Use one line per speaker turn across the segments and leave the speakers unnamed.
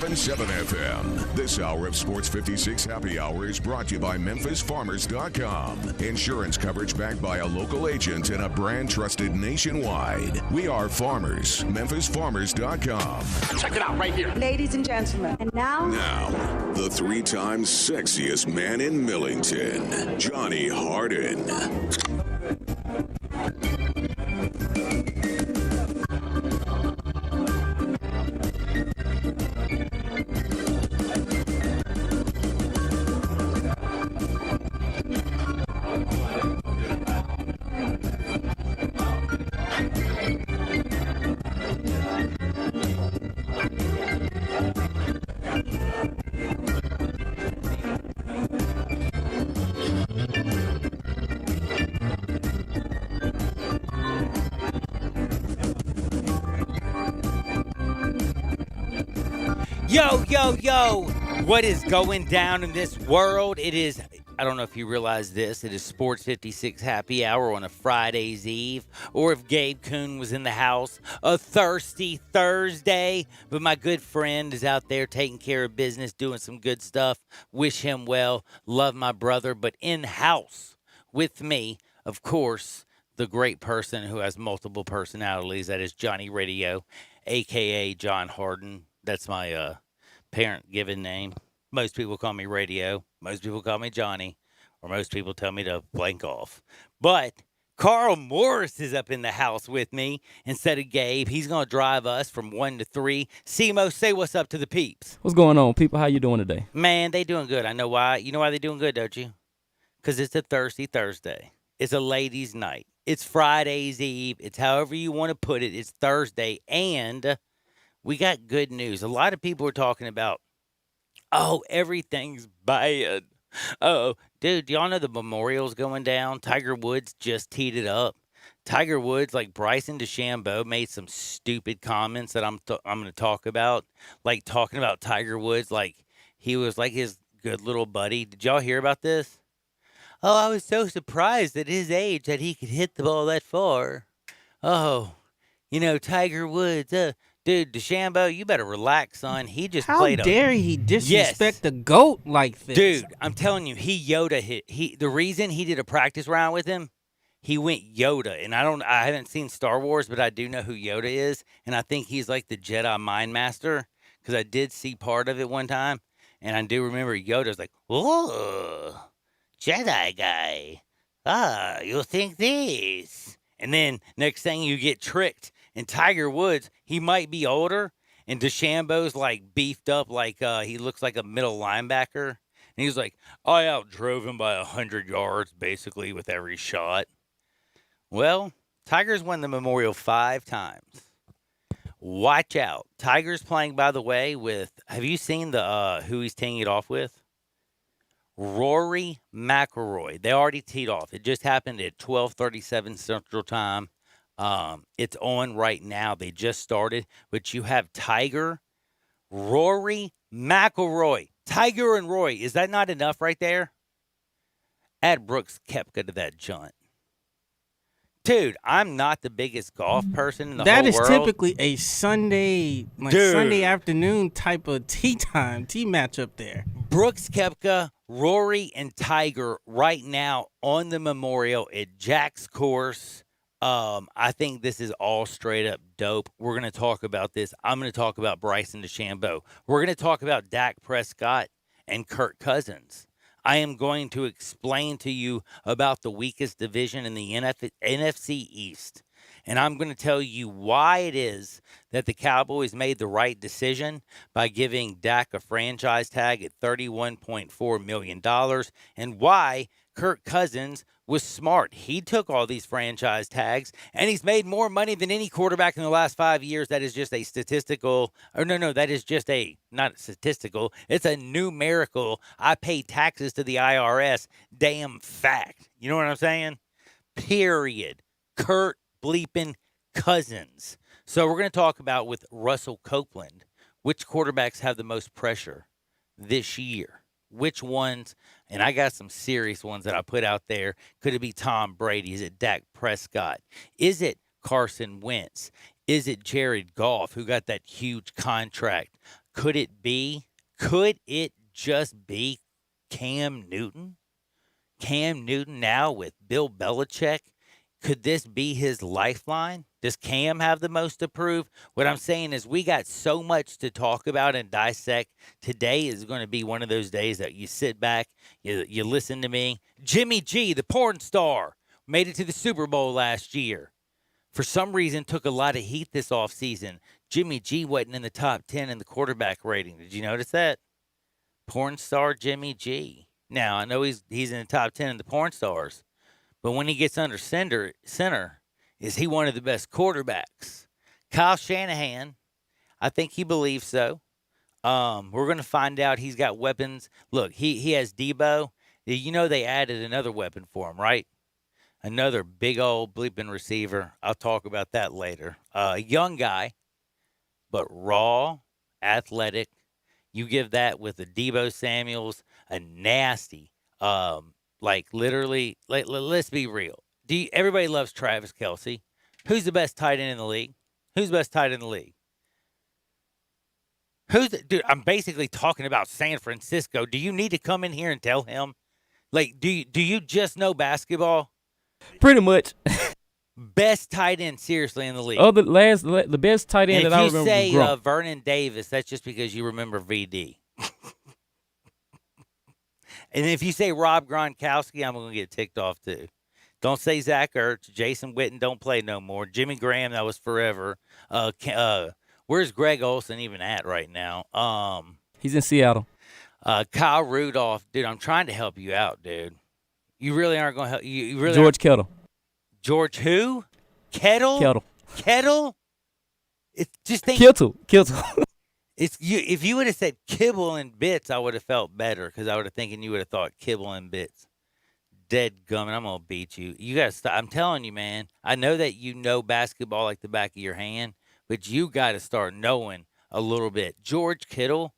97.7 FM. This hour of Sports 56 Happy Hour is brought to you by MemphisFarmers.com. Insurance coverage backed by a local agent and a brand trusted nationwide. We are farmers. MemphisFarmers.com.
Check it out right here.
Ladies and gentlemen, and now,
the 3-time sexiest man in Millington, Johnny Harden.
Yo, what is going down in this world? It is, I don't know if you realize this, it is Sports 56 Happy Hour on a Friday's Eve, or if Gabe Kuhn was in the house, a thirsty Thursday. But my good friend is out there taking care of business, doing some good stuff. Wish him well. Love my brother. But in-house with me, of course, the great person who has multiple personalities, that is Johnny Radio, a.k.a. John Harden. That's my parent given name. Most people call me Radio. Most people call me Johnny. Or most people tell me to blank off. But Carl Morris is up in the house with me instead of Gabe. He's going to drive us from 1 to 3. Simo, say what's up to the peeps.
What's going on, people? How you doing today?
Man, they doing good. I know why. You know why they doing good, don't you? Because it's a thirsty Thursday. It's a ladies' night. It's Friday's Eve. It's however you want to put it. It's Thursday. And we got good news. A lot of people are talking about, oh, everything's bad. Oh, dude, y'all know the memorial's going down? Tiger Woods just teed it up. Tiger Woods, like Bryson DeChambeau, made some stupid comments that I'm going to talk about. Like talking about Tiger Woods like he was like his good little buddy. Did y'all hear about this? Oh, I was so surprised at his age that he could hit the ball that far. Oh, Tiger Woods, dude, DeChambeau, you better relax, son. He just played.
How dare he disrespect the GOAT like this?
Dude, I'm telling you, he Yoda hit. The reason he did a practice round with him, he went Yoda. And I haven't seen Star Wars, but I do know who Yoda is. And I think he's like the Jedi Mind Master, because I did see part of it one time. And I do remember Yoda's like, oh, Jedi guy. Ah, you'll think this. And then next thing you get tricked. And Tiger Woods, he might be older, and DeChambeau's like beefed up, like he looks like a middle linebacker. And he's like, I outdrove him by 100 yards, basically, with every shot. Well, Tiger's won the Memorial 5 times. Watch out. Tiger's playing, by the way, with, have you seen who he's teeing it off with? Rory McIlroy. They already teed off. It just happened at 12:37 Central Time. It's on right now. They just started, but you have Tiger, Rory, McIlroy, Tiger and Roy. Is that not enough right there? Add Brooks Koepka to that jaunt. Dude, I'm not the biggest golf person in the whole world.
That is typically a Sunday, Sunday afternoon type of tee matchup there.
Brooks Koepka, Rory, and Tiger right now on the Memorial at Jack's course. I think this is all straight up dope. We're going to talk about this. I'm going to talk about Bryson DeChambeau. We're going to talk about Dak Prescott and Kirk Cousins. I am going to explain to you about the weakest division in the NFC East. And I'm going to tell you why it is that the Cowboys made the right decision by giving Dak a franchise tag at $31.4 million, and why Kirk Cousins was smart. He took all these franchise tags, and he's made more money than any quarterback in the last 5 years. That is just a statistical, that is just not statistical. It's a numerical, I pay taxes to the IRS, damn fact. You know what I'm saying? Period. Kirk bleeping Cousins. So we're going to talk about with Russell Copeland, which quarterbacks have the most pressure this year. Which ones, and I got some serious ones that I put out there. Could it be Tom Brady? Is it Dak Prescott? Is it Carson Wentz? Is it Jared Goff, who got that huge contract? Could it be? Could it just be Cam Newton? Cam Newton now with Bill Belichick? Could this be his lifeline? Does Cam have the most to prove? What I'm saying is we got so much to talk about and dissect. Today is going to be one of those days that you sit back, you listen to me. Jimmy G, the porn star, made it to the Super Bowl last year. For some reason, took a lot of heat this offseason. Jimmy G wasn't in the top 10 in the quarterback rating. Did you notice that? Porn star Jimmy G. Now, I know he's in the top 10 in the porn stars, but when he gets under center, is he one of the best quarterbacks? Kyle Shanahan, I think he believes so. We're going to find out. He's got weapons. Look, he has Debo. You know they added another weapon for him, right? Another big old bleeping receiver. I'll talk about that later. A young guy, but raw, athletic. You give that with a Debo Samuels, a nasty, literally, let's be real. Everybody loves Travis Kelce. Who's the best tight end in the league? Who's the best tight end in the league? Dude, I'm basically talking about San Francisco. Do you need to come in here and tell him? Like, do you just know basketball?
Pretty much.
Best tight end, seriously, in the league.
Oh, the best tight end
and
that I
if you
remember
say
was Gronk.
Vernon Davis, that's just because you remember VD. And if you say Rob Gronkowski, I'm going to get ticked off too. Don't say Zach Ertz. Jason Witten don't play no more. Jimmy Graham, that was forever. Where's Greg Olsen even at right now?
He's in Seattle.
Kyle Rudolph. Dude, I'm trying to help you out, dude. You really aren't going to help. You really
George Kittle.
George who? Kettle? Kettle? It's just think.
Kittle.
It's you. If you would have said Kibble and Bits, I would have felt better because I would have thinking you would have thought Kibble and Bits. Dead gumming, I'm gonna beat you. You gotta stop. I'm telling you, man. I know that you know basketball like the back of your hand, but you got to start knowing a little bit. George Kittle,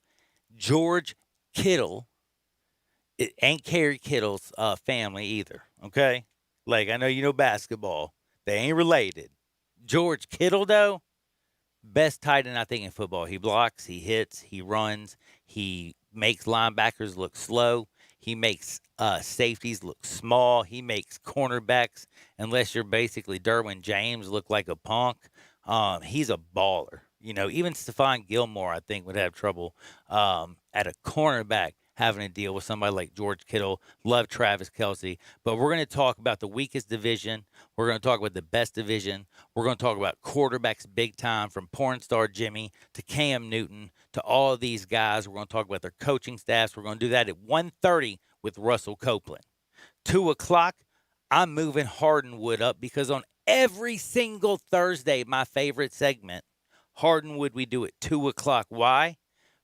it ain't Kerry Kittle's family either. Okay, like I know you know basketball. They ain't related. George Kittle though. Best tight end, I think, in football. He blocks, he hits, he runs, he makes linebackers look slow. He makes safeties look small. He makes cornerbacks, unless you're basically Derwin James, look like a punk. He's a baller. You know, even Stephon Gilmore, I think, would have trouble at a cornerback having to deal with somebody like George Kittle. Love Travis Kelce. But we're going to talk about the weakest division. We're going to talk about the best division. We're going to talk about quarterbacks big time, from porn star Jimmy to Cam Newton to all of these guys. We're going to talk about their coaching staffs. We're going to do that at 1:30 with Russell Copeland. 2 o'clock, I'm moving Hardenwood up because on every single Thursday, my favorite segment, Hardenwood, we do at 2 o'clock. Why?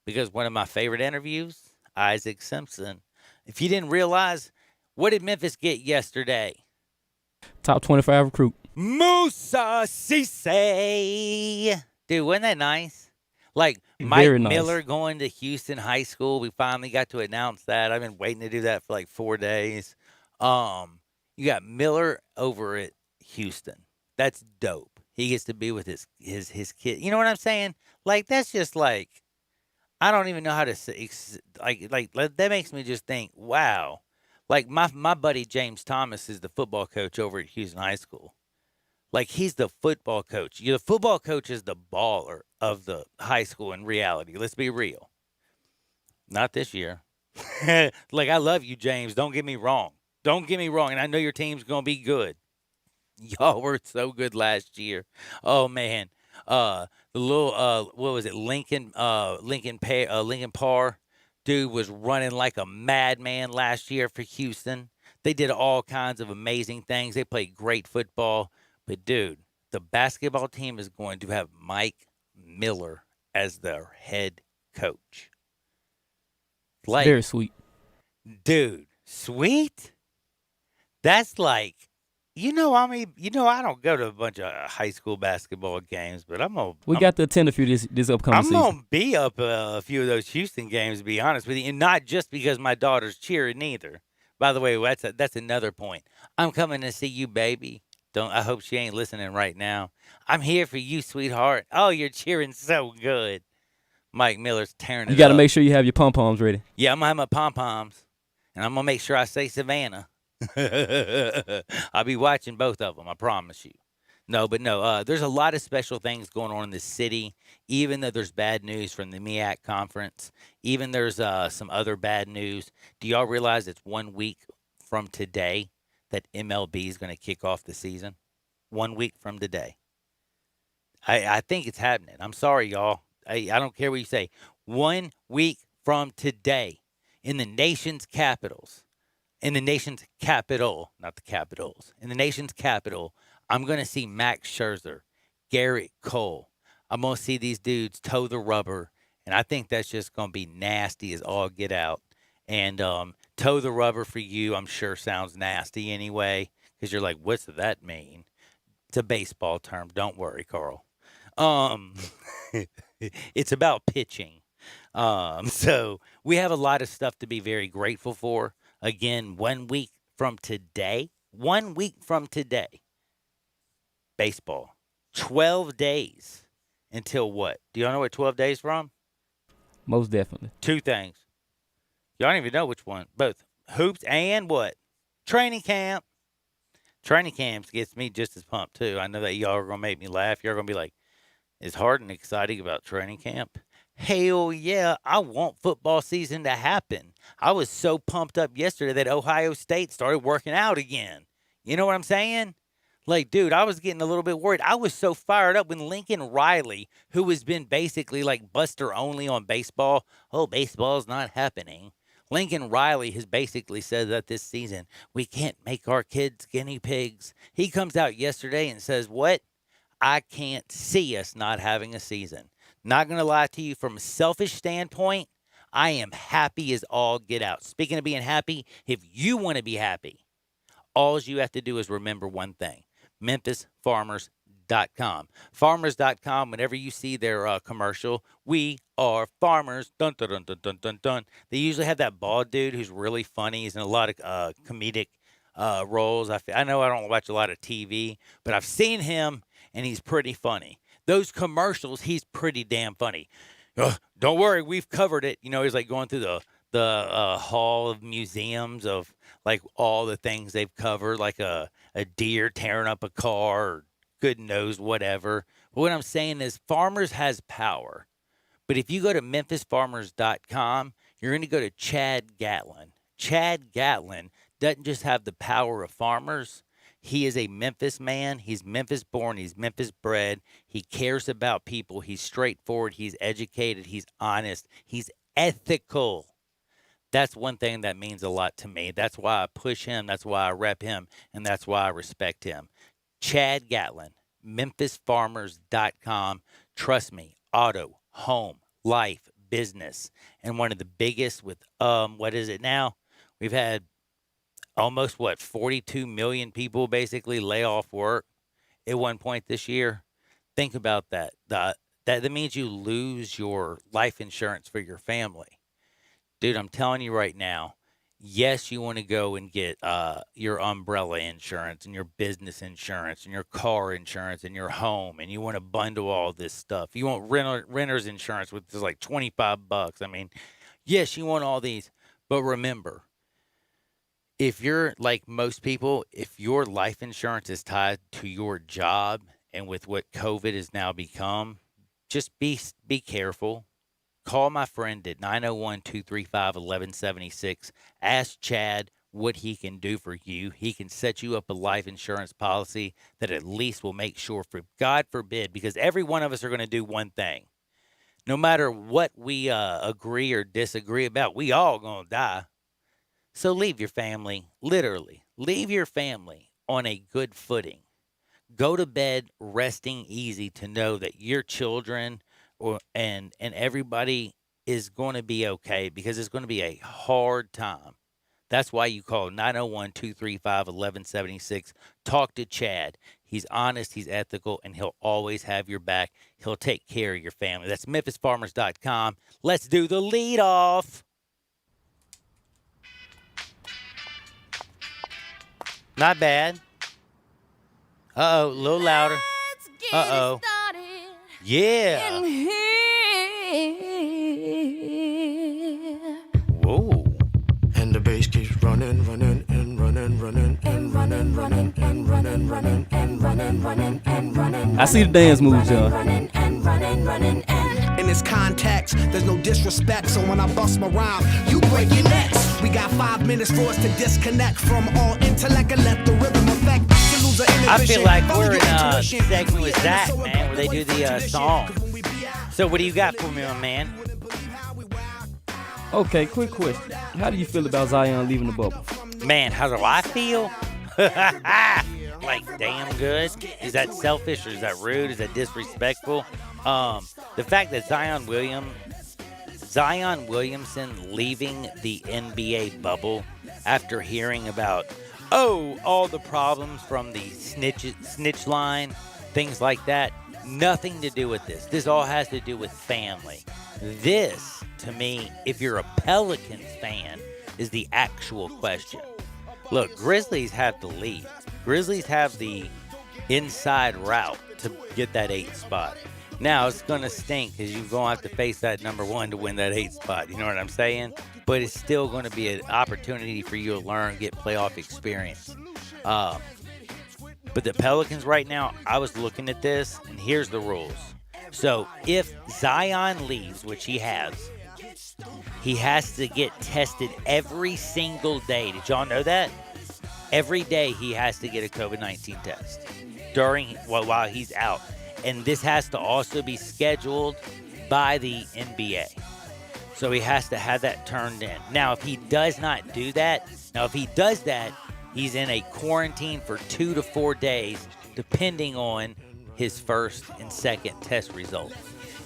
Because one of my favorite interviews, Isaac Simpson. If you didn't realize, what did Memphis get yesterday?
Top 25 recruit.
Musa Cisse. Dude, wasn't that nice? Like
Very
Mike
nice.
Miller going to Houston High School. We finally got to announce that. I've been waiting to do that for like 4 days. You got Miller over at Houston. That's dope. He gets to be with his kid. You know what I'm saying? Like, that's just like, I don't even know how to say, like that makes me just think, wow. Like my buddy James Thomas is the football coach over at Houston High School. Like, he's the football coach. The football coach is the baller of the high school in reality. Let's be real. Not this year. Like, I love you, James. Don't get me wrong. And I know your team's going to be good. Y'all were so good last year. Oh, man. The little, what was it? Lincoln Parr. Dude was running like a madman last year for Houston. They did all kinds of amazing things. They played great football. But, dude, the basketball team is going to have Mike Miller as their head coach. Like,
Very sweet.
dude, sweet? That's like, I don't go to a bunch of high school basketball games, but
We got to attend a few this upcoming
I'm
season.
going to be up a few of those Houston games, to be honest with you, and not just because my daughter's cheering either. By the way, that's another point. I'm coming to see you, baby. I hope she ain't listening right now. I'm here for you, sweetheart. Oh, you're cheering so good. Mike Miller's tearing it
You got to
up.
make sure you have your pom-poms ready.
Yeah, I'm going to have my pom-poms, and I'm going to make sure I say Savannah. I'll be watching both of them, I promise you. No, there's a lot of special things going on in the city, even though there's bad news from the MEAC conference. Even there's some other bad news. Do y'all realize it's 1 week from today that MLB is going to kick off the season? 1 week from today. I think it's happening. I'm sorry, y'all. I don't care what you say. 1 week from today in the nation's capitals, in the nation's capital, not the capitals, in the nation's capital, I'm going to see Max Scherzer, Garrett Cole. I'm going to see these dudes toe the rubber, and I think that's just going to be nasty as all get out. And toe the rubber for you, I'm sure sounds nasty anyway, because you're like, what's that mean? It's a baseball term. Don't worry, Carl. It's about pitching. So we have a lot of stuff to be very grateful for. Again, 1 week from today, baseball. 12 days until what? Do y'all know what 12 days from?
Most definitely.
Two things. Y'all don't even know which one. Both hoops and what? Training camp. Training camps gets me just as pumped, too. I know that y'all are going to make me laugh. You're going to be like, is Harden excited about training camp? Hell yeah, I want football season to happen. I was so pumped up yesterday that Ohio State started working out again. You know what I'm saying? Like, dude, I was getting a little bit worried. I was so fired up when Lincoln Riley, who has been basically like Buster only on baseball, baseball's not happening. Lincoln Riley has basically said that this season, we can't make our kids guinea pigs. He comes out yesterday and says, what? I can't see us not having a season. Not going to lie to you, from a selfish standpoint, I am happy as all get out. Speaking of being happy, if you want to be happy, all you have to do is remember one thing, MemphisFarmers.com. Farmers.com, whenever you see their commercial, we are farmers, dun, dun, dun, dun, dun, dun, dun. They usually have that bald dude who's really funny. He's in a lot of comedic roles. I know I don't watch a lot of TV, but I've seen him, and he's pretty funny. Those commercials, he's pretty damn funny. Don't worry, we've covered it. You know, he's like going through the hall of museums of like all the things they've covered, like a deer tearing up a car, or good knows whatever. But what I'm saying is Farmers has power. But if you go to MemphisFarmers.com, you're going to go to Chad Gatlin. Chad Gatlin doesn't just have the power of farmers. He is a Memphis man. He's Memphis born. He's Memphis bred. He cares about people. He's straightforward. He's educated. He's honest. He's ethical. That's one thing that means a lot to me. That's why I push him. That's why I rep him. And that's why I respect him. Chad Gatlin, MemphisFarmers.com. Trust me, auto, home, life, business. And one of the biggest with, what is it now? We've had almost 42 million people basically lay off work at one point this year. Think about that. That means you lose your life insurance for your family. Dude, I'm telling you right now, yes, you want to go and get your umbrella insurance and your business insurance and your car insurance and your home, and you want to bundle all this stuff. You want renter's insurance, which is like $25. I mean, yes, you want all these, but remember, if you're like most people, if your life insurance is tied to your job, and with what COVID has now become, just be careful. Call my friend at 901-235-1176. Ask Chad what he can do for you. He can set you up a life insurance policy that at least will make sure, for God forbid, because every one of us are going to do one thing. No matter what we agree or disagree about, we all going to die. So leave your family, literally, leave your family on a good footing. Go to bed resting easy to know that your children and everybody is going to be okay, because it's going to be a hard time. That's why you call 901-235-1176. Talk to Chad. He's honest, he's ethical, and he'll always have your back. He'll take care of your family. That's MemphisFarmers.com. Let's do the leadoff. Not bad. Uh-oh, a little louder. Uh-oh. Yeah.
I see the dance moves, John.
In this context, there's no disrespect, so when I bust my rhyme, you break your necks. We got 5 minutes for us to disconnect from all intellect and let the rhythm affect.
I feel like we're in a segment with Zach, man, where they do the song. So what do you got for me, my man?
Okay, quick question. How do you feel about Zion leaving the bubble?
Man, how do I feel? Like, damn good. Is that selfish or is that rude? Is that disrespectful? The fact that Zion Williamson leaving the NBA bubble after hearing about, all the problems from the snitch line, things like that, nothing to do with this. This all has to do with family. This, to me, if you're a Pelicans fan, is the actual question. Look, Grizzlies have the lead. Grizzlies have the inside route to get that 8th spot. Now, it's going to stink because you're going to have to face that number 1 to win that 8th spot. You know what I'm saying? But it's still going to be an opportunity for you to learn, get playoff experience. But the Pelicans right now, I was looking at this, and here's the rules. So if Zion leaves, which he has to get tested every single day. Did y'all know that? Every day he has to get a COVID-19 test while he's out. And this has to also be scheduled by the NBA. So he has to have that turned in. Now, if he does not do that, he's in a quarantine for 2 to 4 days, depending on his first and second test results.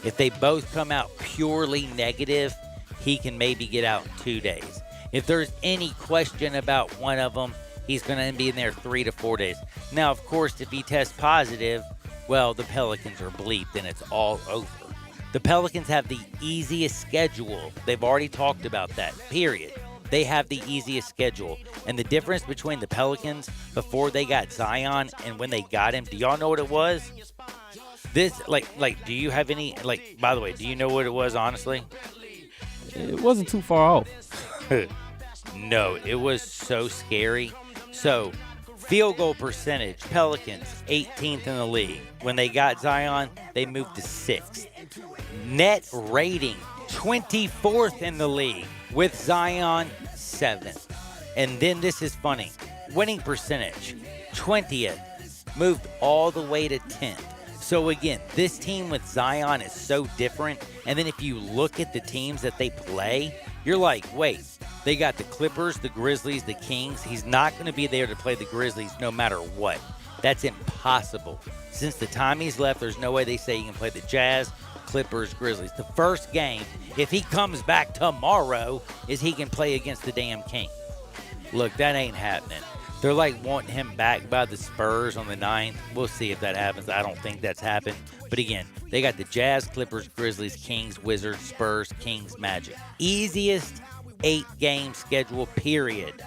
If they both come out purely negative, he can maybe get out in 2 days. If there's any question about one of them, he's going to be in there 3 to 4 days. Now, of course, if he tests positive, well, the Pelicans are bleeped and it's all over. The Pelicans have the easiest schedule. They've already talked about that, period. They have the easiest schedule. And the difference between the Pelicans before they got Zion and when they got him, do y'all know what it was? This, do you have any, by the way, do you know what it was, honestly?
It wasn't too far off.
No, it was so scary. So, field goal percentage, Pelicans, 18th in the league. When they got Zion, they moved to 6th. Net rating, 24th in the league. With Zion, 7th. And then this is funny. Winning percentage, 20th. Moved all the way to 10th. So again, this team with Zion is so different. And then if you look at the teams that they play, you're like, wait, they got the Clippers, the Grizzlies, the Kings. He's not going to be there to play the Grizzlies no matter what. That's impossible. Since the time he's left, there's no way they say he can play the Jazz, Clippers, Grizzlies. The first game, if he comes back tomorrow, is he can play against the damn Kings. Look, that ain't happening. They're like wanting him back by the Spurs on the 9th. We'll see if that happens. I don't think that's happened. But again, they got the Jazz, Clippers, Grizzlies, Kings, Wizards, Spurs, Kings, Magic. Easiest 8-game schedule, period.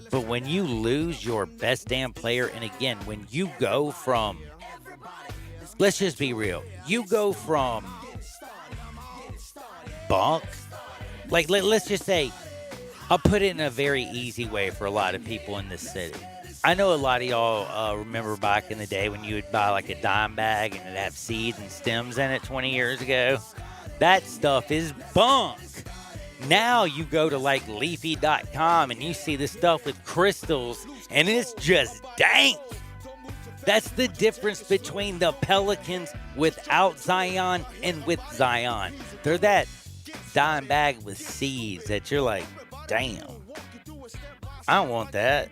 But when you lose your best damn player, and again, when you go from, let's just be real, you go from bunk, let's just say, I'll put it in a very easy way for a lot of people in this city. I know a lot of y'all remember back in the day when you would buy like a dime bag and it'd have seeds and stems in it 20 years ago. That stuff is bunk. Now you go to like leafy.com and you see this stuff with crystals and it's just dank. That's the difference between the Pelicans without Zion and with Zion. They're that dime bag with seeds that you're like, damn, I don't want that.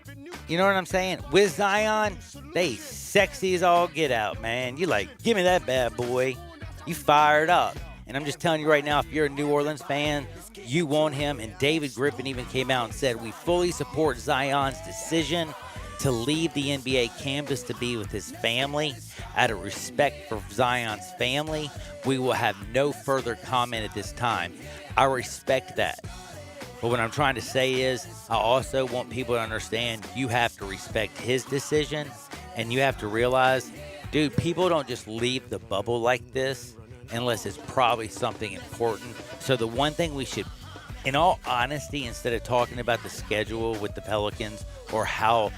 You know what I'm saying? With Zion, they sexy as all get out, man. You like, give me that bad boy. You fired up. And I'm just telling you right now, if you're a New Orleans fan, you want him. And David Griffin even came out and said, we fully support Zion's decision to leave the NBA campus to be with his family. Out of respect for Zion's family, we will have no further comment at this time. I respect that. But what I'm trying to say is, I also want people to understand you have to respect his decision, and you have to realize, dude, people don't just leave the bubble like this unless it's probably something important. So the one thing we should, in all honesty, instead of talking about the schedule with the Pelicans or how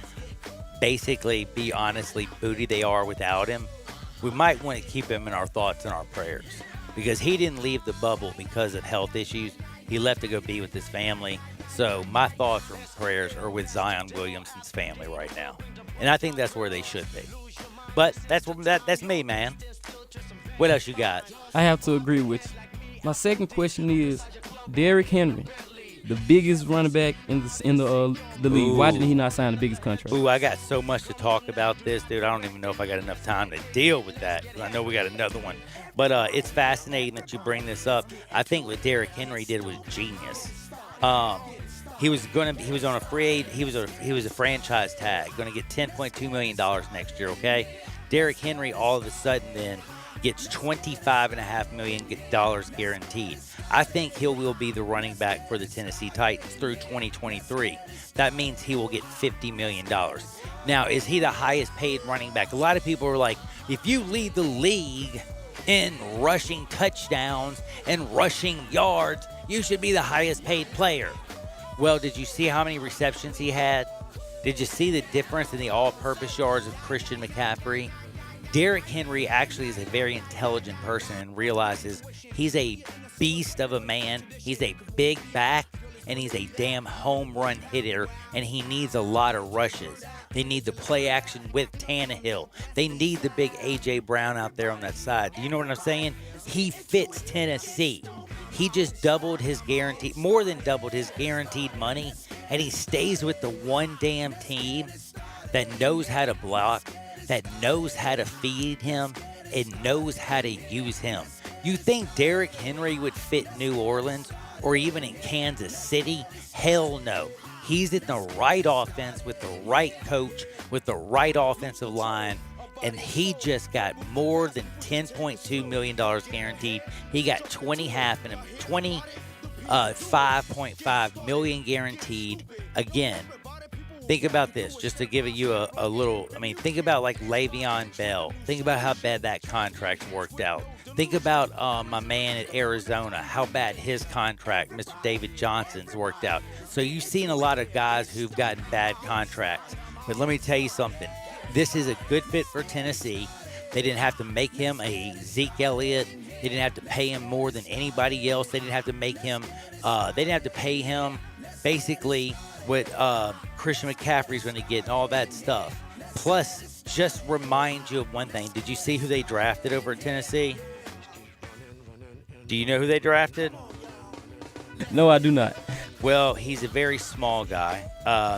basically be honestly booty they are without him, we might want to keep him in our thoughts and our prayers because he didn't leave the bubble because of health issues. He left to go be with his family. So my thoughts and prayers are with Zion Williamson's family right now. And I think that's where they should be. But that's me, man. What else you got?
I have to agree with you. My second question is Derrick Henry, the biggest running back in the league. Why did he not sign the biggest contract?
Ooh, I got so much to talk about this, dude. I don't even know if I got enough time to deal with that. I know we got another one. But it's fascinating that you bring this up. I think what Derrick Henry did was genius. He was on a franchise tag, going to get $10.2 million next year, okay? Derrick Henry all of a sudden then gets $25.5 million guaranteed. I think he will be the running back for the Tennessee Titans through 2023. That means he will get $50 million. Now, is he the highest paid running back? A lot of people are like, if you lead the league in rushing touchdowns and rushing yards, you should be the highest paid player. Well, did you see how many receptions he had? Did you see the difference in the all-purpose yards of Christian McCaffrey? Derrick Henry actually is a very intelligent person and realizes he's a beast of a man. He's a big back, and he's a damn home run hitter, and he needs a lot of rushes. They need the play action with Tannehill. They need the big A.J. Brown out there on that side. Do you know what I'm saying? He fits Tennessee. He just more than doubled his guaranteed money, and he stays with the one damn team that knows how to block, that knows how to feed him, and knows how to use him. You think Derrick Henry would fit New Orleans or even in Kansas City? Hell no. He's in the right offense with the right coach, with the right offensive line, and he just got more than $10.2 million guaranteed. He got 25.5 million guaranteed. Again, think about this, just to give you a little, think about like Le'Veon Bell. Think about how bad that contract worked out. Think about my man at Arizona, how bad his contract, Mr. David Johnson's, worked out. So you've seen a lot of guys who've gotten bad contracts. But let me tell you something. This is a good fit for Tennessee. They didn't have to make him a Zeke Elliott. They didn't have to pay him more than anybody else. They didn't have to make him, they didn't have to pay him basically what Christian McCaffrey's going to get and all that stuff. Plus, just remind you of one thing. Did you see who they drafted over at Tennessee? Do you know who they drafted?
No, I do not.
Well, he's a very small guy.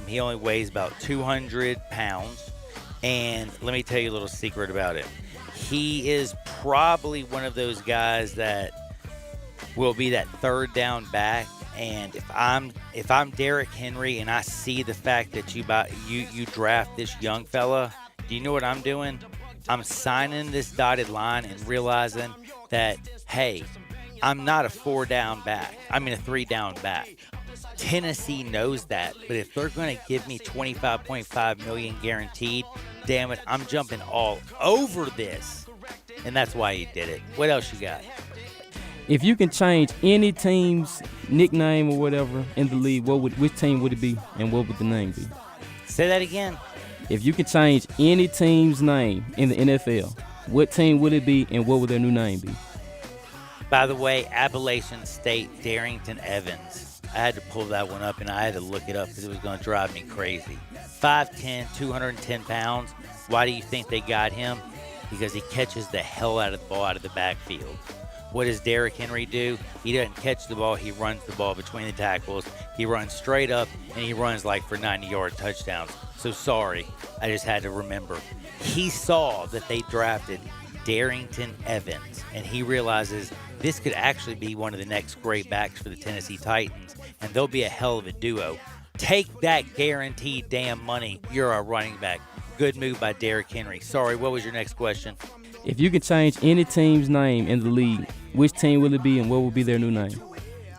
He only weighs about 200 pounds. And let me tell you a little secret about him. He is probably one of those guys that will be that third down back. And if I'm Derrick Henry and I see the fact that you draft this young fella, do you know what I'm doing? I'm signing this dotted line and realizing that, hey, I'm not a 3-down back. Tennessee knows that, but if they're going to give me $25.5 million guaranteed, damn it, I'm jumping all over this. And that's why he did it. What else you got?
If you can change any team's nickname or whatever in the league, which team would it be, and what would the name be?
Say that again.
If you could change any team's name in the NFL, what team would it be, and what would their new name be?
By the way, Appalachian State, Darrington Evans. I had to pull that one up, and I had to look it up because it was going to drive me crazy. 5'10", 210 pounds. Why do you think they got him? Because he catches the hell out of the ball out of the backfield. What does Derrick Henry do? He doesn't catch the ball. He runs the ball between the tackles. He runs straight up, and he runs like for 90-yard touchdowns. So sorry, I just had to remember. He saw that they drafted Darrington Evans, and he realizes this could actually be one of the next great backs for the Tennessee Titans, and they'll be a hell of a duo. Take that guaranteed damn money. You're a running back. Good move by Derrick Henry. Sorry, what was your next question?
If you could change any team's name in the league, which team will it be, and what will be their new name?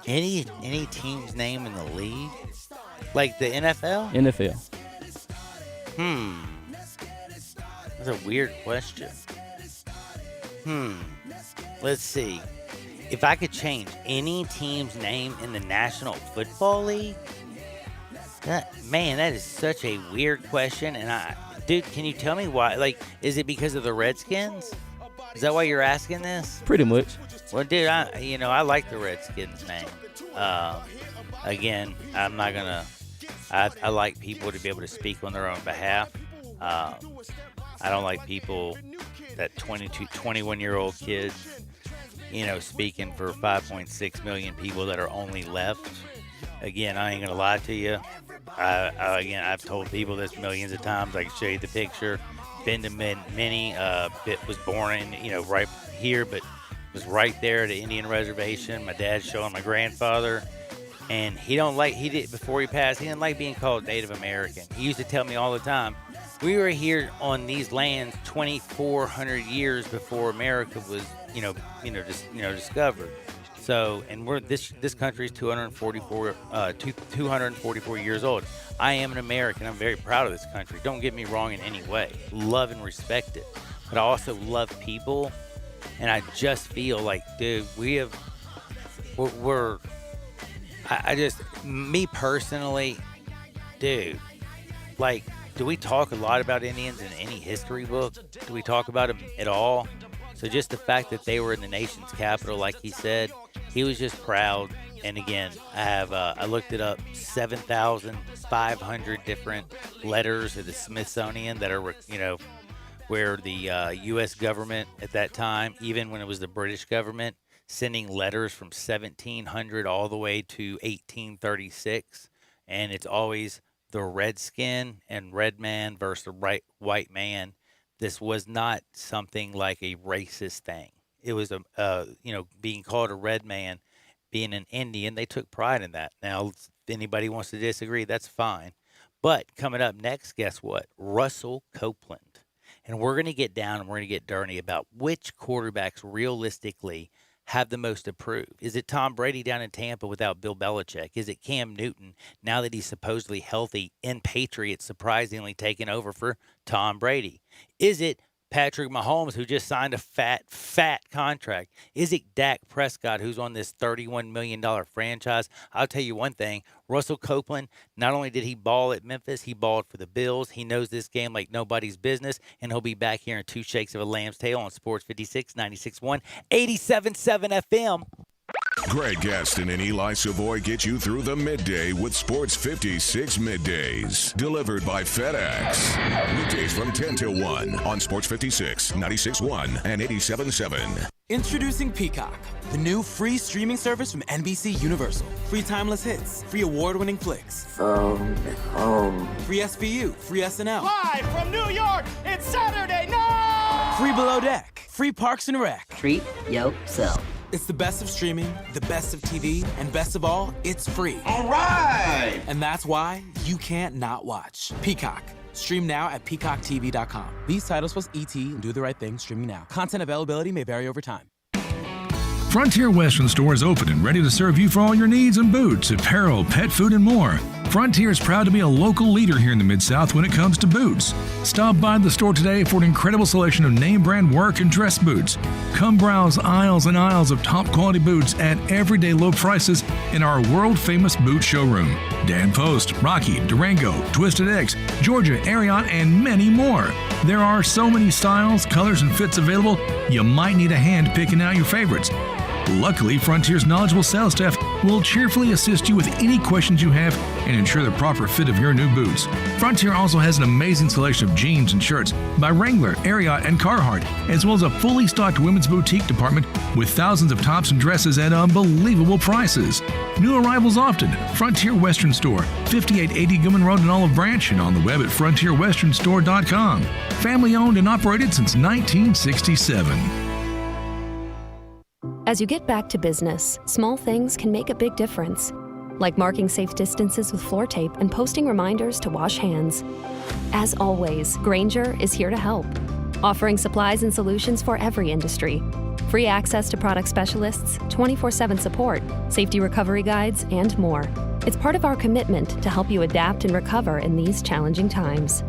Any team's name in the league? Like the NFL?
NFL.
That's a weird question. Let's see. If I could change any team's name in the National Football League, that is such a weird question, and dude, can you tell me why? Like, is it because of the Redskins? Is that why you're asking this?
Pretty much.
Well, dude, I like the Redskins name. Again, I'm not gonna. I like people to be able to speak on their own behalf. I don't like people that 21-year-old kids, speaking for 5.6 million people that are only left. Again, I ain't gonna lie to you. I've told people this millions of times. I can show you the picture. Been to many. Was born in, right here, but was right there at the Indian reservation. My dad's showing my grandfather, and before he passed, he didn't like being called Native American. He used to tell me all the time, we were here on these lands 2,400 years before America was, discovered. So, and this country is 244 years old. I am an American. I'm very proud of this country. Don't get me wrong in any way. Love and respect it. But I also love people. And I just feel like, dude, me personally, dude, like, do we talk a lot about Indians in any history book? Do we talk about them at all? So just the fact that they were in the nation's capital, like he said, he was just proud. And again, I looked it up, 7,500 different letters of the Smithsonian that are, where the U.S. government at that time, even when it was the British government, sending letters from 1700 all the way to 1836. And it's always the redskin and red man versus the white man. This was not something like a racist thing. It was being called a red man, being an Indian. They took pride in that. Now, if anybody wants to disagree, that's fine. But coming up next, guess what? Russell Copeland. And we're going to get down and we're going to get dirty about which quarterbacks realistically have the most to prove. Is it Tom Brady down in Tampa without Bill Belichick? Is it Cam Newton, now that he's supposedly healthy in Patriots, surprisingly taking over for Tom Brady? Is it Patrick Mahomes, who just signed a fat contract? Is it Dak Prescott, who's on this $31 million franchise? I'll tell you one thing. Russell Copeland, not only did he ball at Memphis, he balled for the Bills. He knows this game like nobody's business, and he'll be back here in 2 shakes of a lamb's tail on Sports 56, 96.1, 87.7 FM.
Greg Gaston and Eli Savoy get you through the midday with Sports 56 Middays. Delivered by FedEx. Weekdays from 10 till 1 on Sports 56, 96.1, and 87.7.
Introducing Peacock, the new free streaming service from NBC Universal. Free timeless hits, free award-winning flicks.
Phone home.
Free SVU, free SNL.
Live from New York, it's Saturday night!
Free Below Deck, free Parks and Rec.
Treat yourself.
It's the best of streaming, the best of TV, and best of all, it's free.
All right!
And that's why you can't not watch. Peacock. Stream now at peacocktv.com. These titles plus ET and Do the Right Thing streaming now. Content availability may vary over time.
Frontier Western Store is open and ready to serve you for all your needs in boots, apparel, pet food, and more. Frontier is proud to be a local leader here in the Mid-South when it comes to boots. Stop by the store today for an incredible selection of name brand work and dress boots. Come browse aisles and aisles of top quality boots at everyday low prices in our world famous boot showroom. Dan Post, Rocky, Durango, Twisted X, Georgia, Ariat, and many more. There are so many styles, colors, and fits available, you might need a hand picking out your favorites. Luckily, Frontier's knowledgeable sales staff will cheerfully assist you with any questions you have and ensure the proper fit of your new boots. Frontier also has an amazing selection of jeans and shirts by Wrangler, Ariat, and Carhartt, as well as a fully stocked women's boutique department with thousands of tops and dresses at unbelievable prices. New arrivals often. Frontier Western Store, 5880 Gilman Road in Olive Branch, and on the web at frontierwesternstore.com. Family owned and operated since 1967.
As you get back to business, small things can make a big difference, like marking safe distances with floor tape and posting reminders to wash hands. As always, Grainger is here to help, offering supplies and solutions for every industry. Free access to product specialists, 24/7 support, safety recovery guides, and more. It's part of our commitment to help you adapt and recover in these challenging times.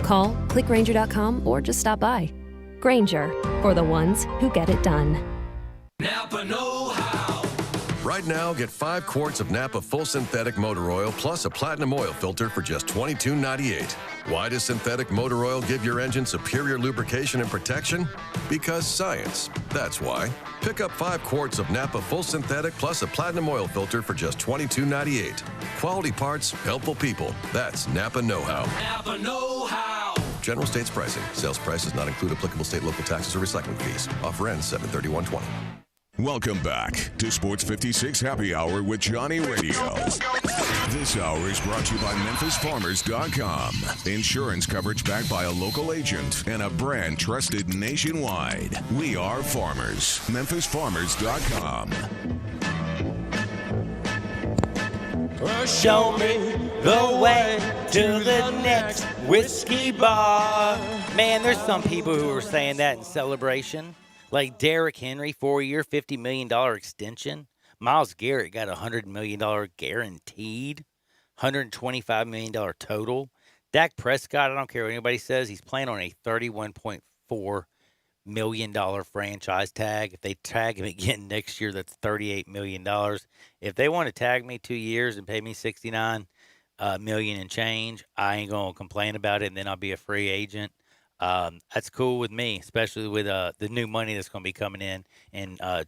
Call, click Grainger.com, or just stop by. Grainger, for the ones who get it done.
Napa know-how.
Right now, get 5 quarts of Napa Full Synthetic Motor Oil plus a Platinum Oil filter for just $22.98. Why does synthetic motor oil give your engine superior lubrication and protection? Because science. That's why. Pick up 5 quarts of Napa Full Synthetic plus a Platinum Oil filter for just $22.98. Quality parts, helpful people. That's Napa Know-How.
Napa know-how.
General States pricing. Sales price does not include applicable state, local taxes, or recycling fees. Offer ends 7/31/20.
Welcome back to Sports 56 Happy Hour with Johnny Radio. This hour is brought to you by MemphisFarmers.com. Insurance coverage backed by a local agent and a brand trusted nationwide. We are farmers. MemphisFarmers.com.
Show me the way to the next whiskey bar. Man, there's some people who are saying that in celebration. Like Derrick Henry, 4-year, $50 million extension. Myles Garrett got $100 million guaranteed, $125 million total. Dak Prescott, I don't care what anybody says, he's playing on a $31.4 million franchise tag. If they tag him again next year, that's $38 million. If they want to tag me 2 years and pay me $69 million and change, I ain't going to complain about it, and then I'll be a free agent. That's cool with me, especially with the new money that's going to be coming in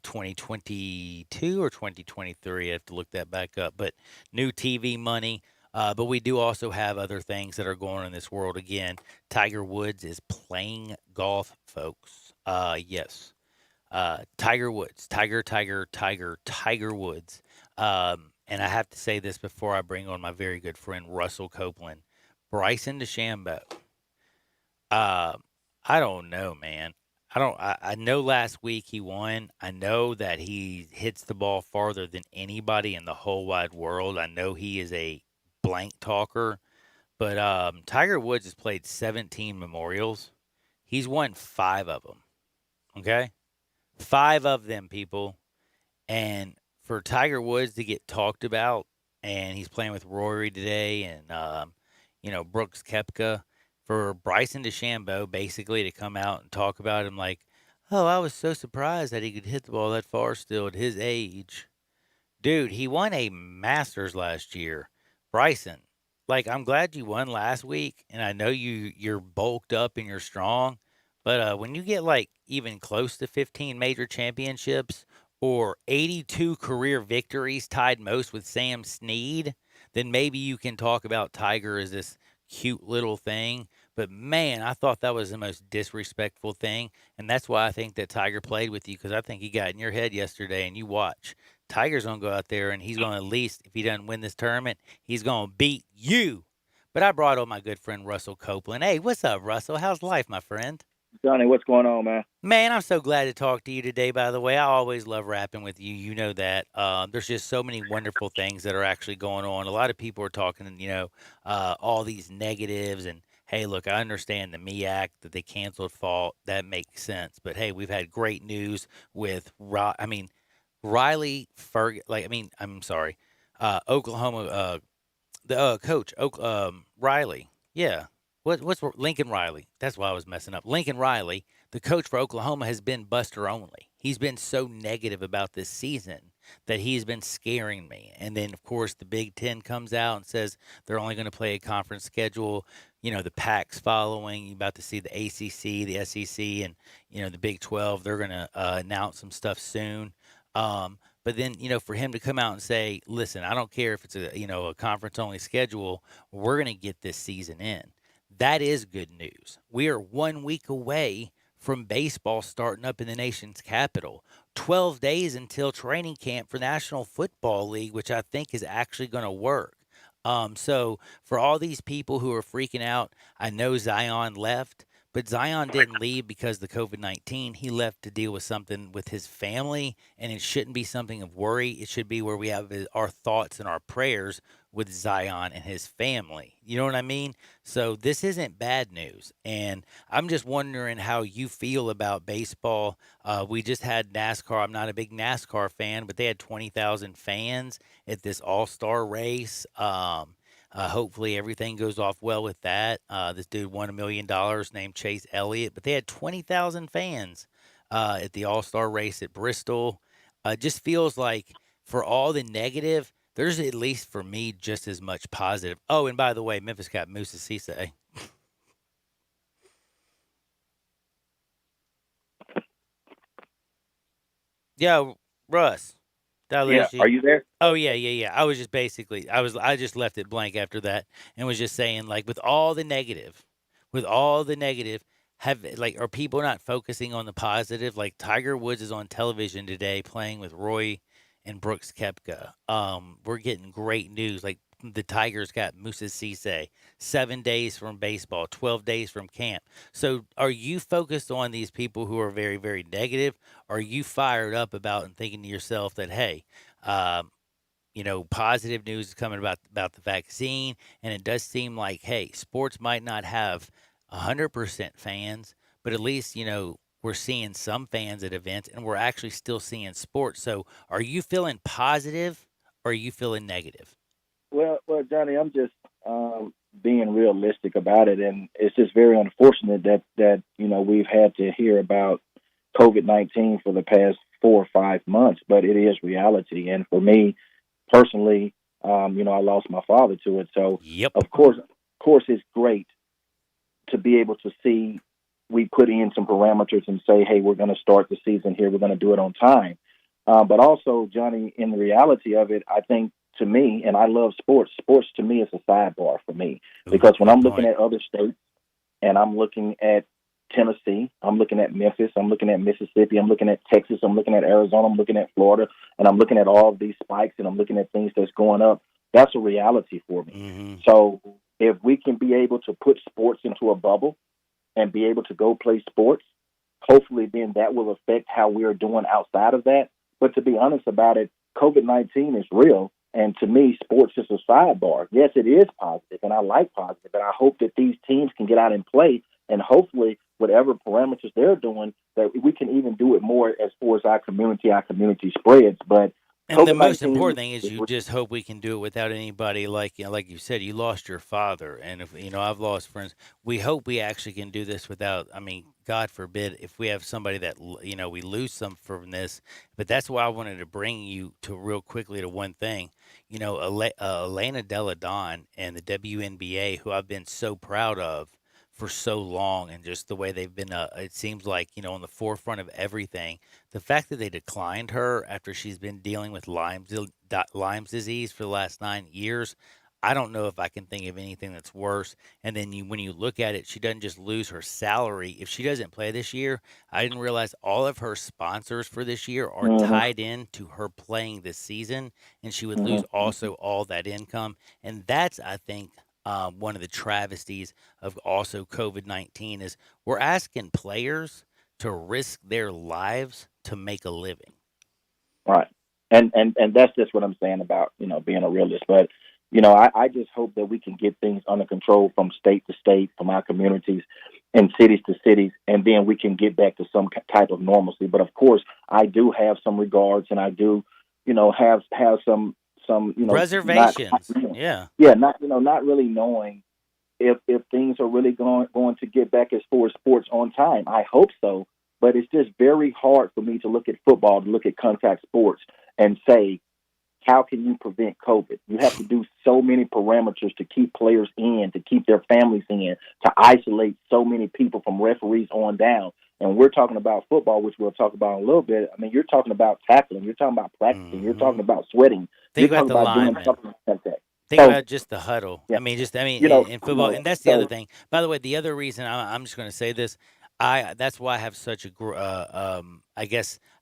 2022 or 2023. I have to look that back up. But new TV money. But we do also have other things that are going on in this world. Again, Tiger Woods is playing golf, folks. Yes. Tiger Woods. Tiger Woods. And I have to say this before I bring on my very good friend, Russell Copeland. Bryson DeChambeau. I don't know, man. I know last week he won. I know that he hits the ball farther than anybody in the whole wide world. I know he is a blank talker. But Tiger Woods has played 17 Memorials. He's won 5 of them. Okay? 5 of them, people. And for Tiger Woods to get talked about, and he's playing with Rory today and, Brooks Koepka, for Bryson DeChambeau basically to come out and talk about him like, oh, I was so surprised that he could hit the ball that far still at his age. Dude, he won a Masters last year. Bryson, I'm glad you won last week, and I know you're bulked up and you're strong, but when you get, even close to 15 major championships or 82 career victories, tied most with Sam Snead, then maybe you can talk about Tiger as this cute little thing. But man, I thought that was the most disrespectful thing, and that's why I think that Tiger played with you, because I think he got in your head yesterday. And you watch, Tiger's gonna go out there and he's gonna, at least if he doesn't win this tournament, he's gonna beat you. But I brought on my good friend Russell Copeland. Hey, what's up, Russell? How's life, my friend?
Johnny, what's going on, man?
Man, I'm so glad to talk to you today, by the way. I always love rapping with you. You know that. There's just so many wonderful things that are actually going on. A lot of people are talking, all these negatives. And, hey, look, I understand the MEAC, that they canceled fall. That makes sense. But, hey, we've had great news with, Riley Ferguson. Oklahoma, the coach, Riley. Yeah. What's Lincoln Riley? That's why I was messing up. Lincoln Riley, the coach for Oklahoma, has been Buster only. He's been so negative about this season that he's been scaring me. And then, of course, the Big Ten comes out and says they're only going to play a conference schedule. The Pac's following. You're about to see the ACC, the SEC, and, the Big 12. They're going to announce some stuff soon. But then, for him to come out and say, listen, I don't care if it's a conference-only schedule. We're going to get this season in. That is good news. We are 1 week away from baseball starting up in the nation's capital. 12 days until training camp for National Football League, which I think is actually going to work. So for all these people who are freaking out, I know Zion left, but Zion didn't leave because of the COVID-19. He left to deal with something with his family, and it shouldn't be something of worry. It should be where we have our thoughts and our prayers with Zion and his family. You know what I mean? So this isn't bad news. And I'm just wondering how you feel about baseball. We just had NASCAR. I'm not a big NASCAR fan, but they had 20,000 fans at this all-star race. Hopefully everything goes off well with that. This dude won $1 million named Chase Elliott, but they had 20,000 fans at the all-star race at Bristol. Just feels like for all the negative, there's at least for me just as much positive. Oh, and by the way, Memphis got Moussa Cisse. Yeah, Russ. Did I lose
Are you there?
Oh yeah. I was just basically I just left it blank after that and was just saying like with all the negative, have like are people not focusing on the positive? Like Tiger Woods is on television today playing with Roy and Brooks Koepka. We're getting great news. Like the Tigers got Moussa Cisse 7 days from baseball, 12 days from camp. So are you focused on these people who are very, very negative? Are you fired up about and thinking to yourself that, hey, positive news is coming about the vaccine, and it does seem like, hey, sports might not have 100% fans, but at least, we're seeing some fans at events, and we're actually still seeing sports. So are you feeling positive or are you feeling negative?
Well, Johnny, I'm just being realistic about it, and it's just very unfortunate that we've had to hear about COVID-19 for the past 4 or 5 months, but it is reality. And for me personally, I lost my father to it, so of course, it's great to be able to see we put in some parameters and say, hey, we're going to start the season here, we're going to do it on time. But also, Johnny, in the reality of it, I think to me, and I love sports to me is a sidebar for me. Because when I'm looking at other states and I'm looking at Tennessee, I'm looking at Memphis, I'm looking at Mississippi, I'm looking at Texas, I'm looking at Arizona, I'm looking at Florida, and I'm looking at all of these spikes and I'm looking at things that's going up, that's a reality for me.
Mm-hmm.
So if we can be able to put sports into a bubble and be able to go play sports, hopefully then that will affect how we're doing outside of that. But to be honest about it, COVID-19 is real. And to me, sports is a sidebar. Yes, it is positive, and I like positive. And I hope that these teams can get out and play, and hopefully whatever parameters they're doing, that we can even do it more as far as our community spreads. But
and the most important thing is you just hope we can do it without anybody like you said, you lost your father, and if I've lost friends. We hope we actually can do this without. I mean, God forbid if we have somebody that we lose some from this. But that's why I wanted to bring you to real quickly to one thing. Elena Delle Donne and the WNBA, who I've been so proud of for so long, and just the way they've been, it seems like, on the forefront of everything. The fact that they declined her after she's been dealing with Lyme's disease for the last 9 years, I don't know if I can think of anything that's worse. And then when you look at it, she doesn't just lose her salary. If she doesn't play this year, I didn't realize all of her sponsors for this year are tied in to her playing this season, and she would lose also all that income. And that's, I think, one of the travesties of also COVID-19 is we're asking players to risk their lives to make a living.
Right. And that's just what I'm saying about, being a realist. But, I just hope that we can get things under control from state to state, from our communities and cities to cities, and then we can get back to some type of normalcy. But of course, I do have some regards, and I do, have some
reservations.
Not really knowing if things are really going to get back as far as sports on time. I hope so, but it's just very hard for me to look at football, to look at contact sports and say, how can you prevent COVID? You have to do so many parameters to keep players in, to keep their families in, to isolate so many people from referees on down. And we're talking about football, which we'll talk about in a little bit. I mean, you're talking about tackling. You're talking about practicing. You're talking about sweating.
Think
you're
about the linemen. Think about just the huddle.
Yeah.
In football. And that's the other thing. By the way, the other reason I'm just going to say this, that's why I have such I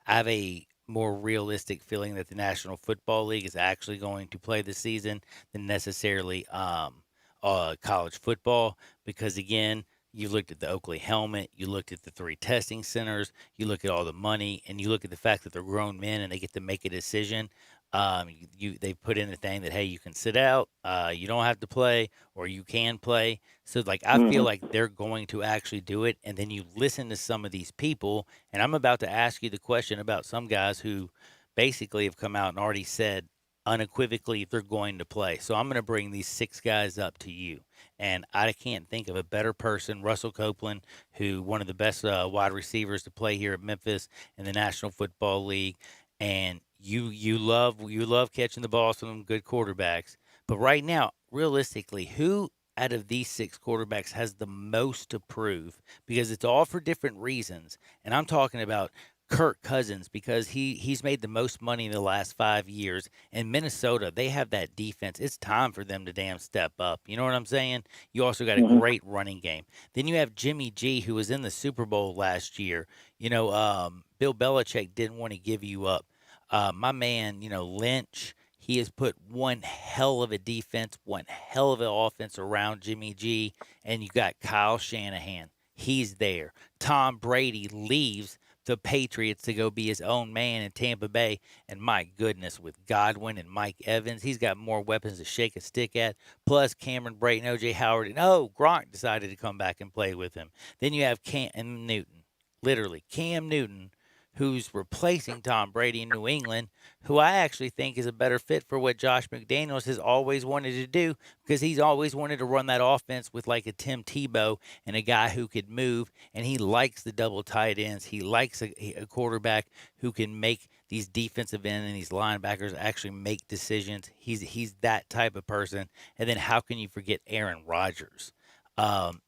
have a more realistic feeling that the National Football League is actually going to play this season than necessarily college football, because again, you looked at the Oakley helmet, you looked at the 3 testing centers, you look at all the money, and you look at the fact that they're grown men and they get to make a decision. They put in a thing that, hey, you can sit out, you don't have to play, or you can play. So I feel like they're going to actually do it. And then you listen to some of these people, and I'm about to ask you the question about some guys who basically have come out and already said unequivocally they're going to play. So I'm going to bring these 6 guys up to you. And I can't think of a better person, Russell Copeland, who one of the best wide receivers to play here at Memphis in the National Football League. And you love catching the balls from them good quarterbacks. But right now, realistically, who out of these 6 quarterbacks has the most to prove? Because it's all for different reasons. And I'm talking about Kirk Cousins because he's made the most money in the last 5 years. In Minnesota, they have that defense. It's time for them to damn step up. You know what I'm saying? You also got a great running game. Then you have Jimmy G, who was in the Super Bowl last year. Bill Belichick didn't want to give you up. My man, Lynch, he has put one hell of a defense, one hell of an offense around Jimmy G. And you got Kyle Shanahan. He's there. Tom Brady leaves the Patriots to go be his own man in Tampa Bay. And my goodness, with Godwin and Mike Evans, he's got more weapons to shake a stick at. Plus Cameron Brayton, O.J. Howard, and Gronk decided to come back and play with him. Then you have Cam Newton, literally Cam Newton, who's replacing Tom Brady in New England, who I actually think is a better fit for what Josh McDaniels has always wanted to do, because he's always wanted to run that offense with like a Tim Tebow and a guy who could move, and he likes the double tight ends. He likes a quarterback who can make these defensive end and these linebackers actually make decisions. He's that type of person. And then how can you forget Aaron Rodgers?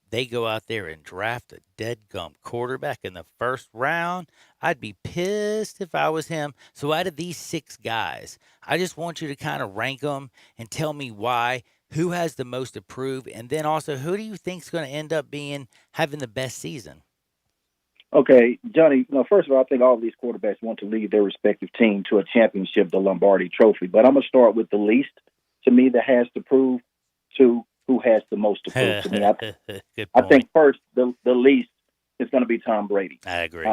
They go out there and draft a dead-gum quarterback in the first round. I'd be pissed if I was him. So out of these 6 guys, I just want you to kind of rank them and tell me why, who has the most to prove, and then also who do you think is going to end up having the best season?
Okay, Johnny, first of all, I think all of these quarterbacks want to lead their respective team to a championship, the Lombardi Trophy. But I'm going to start with the least, to me, that has to prove, to who has the most to prove to me. I think first, the least is going to be Tom Brady.
I agree.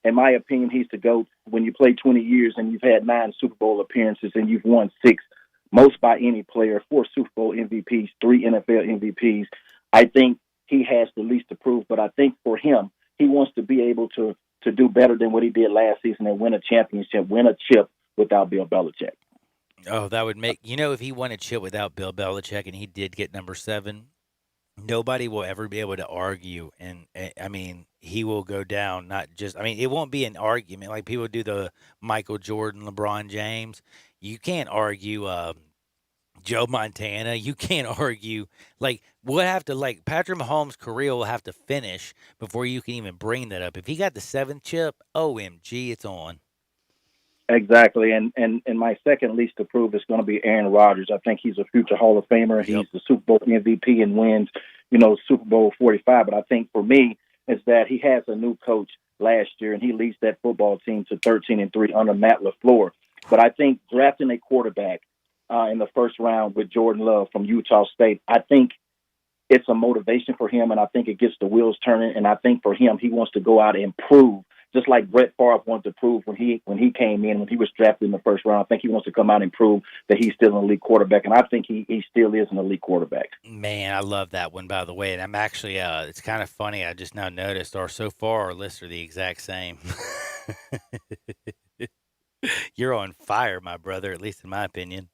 In my opinion, he's the GOAT. When you play 20 years and you've had 9 Super Bowl appearances and you've won 6, most by any player, 4 Super Bowl MVPs, 3 NFL MVPs, I think he has the least to prove. But I think for him, he wants to be able to do better than what he did last season and win a championship, win a chip without Bill Belichick.
Oh, that would make, if he won a chip without Bill Belichick and he did get number 7, nobody will ever be able to argue. And I mean, he will go down, it won't be an argument like people do the Michael Jordan, LeBron James. You can't argue Joe Montana. You can't argue. We'll have to, Patrick Mahomes' career will have to finish before you can even bring that up. If he got the 7th chip, OMG, it's on.
Exactly, and my second least to prove is going to be Aaron Rodgers. I think he's a future Hall of Famer. He's the Super Bowl MVP and wins, Super Bowl 45. But I think for me is that he has a new coach last year, and he leads that football team to 13-3 under Matt LaFleur. But I think drafting a quarterback in the first round with Jordan Love from Utah State, I think it's a motivation for him, and I think it gets the wheels turning. And I think for him, he wants to go out and prove. Just like Brett Favre wanted to prove when he came in, when he was drafted in the first round. I think he wants to come out and prove that he's still an elite quarterback, and I think he still is an elite quarterback.
Man, I love that one, by the way. And I'm actually, it's kind of funny, I just now noticed, so far our lists are the exact same. You're on fire, my brother, at least in my opinion.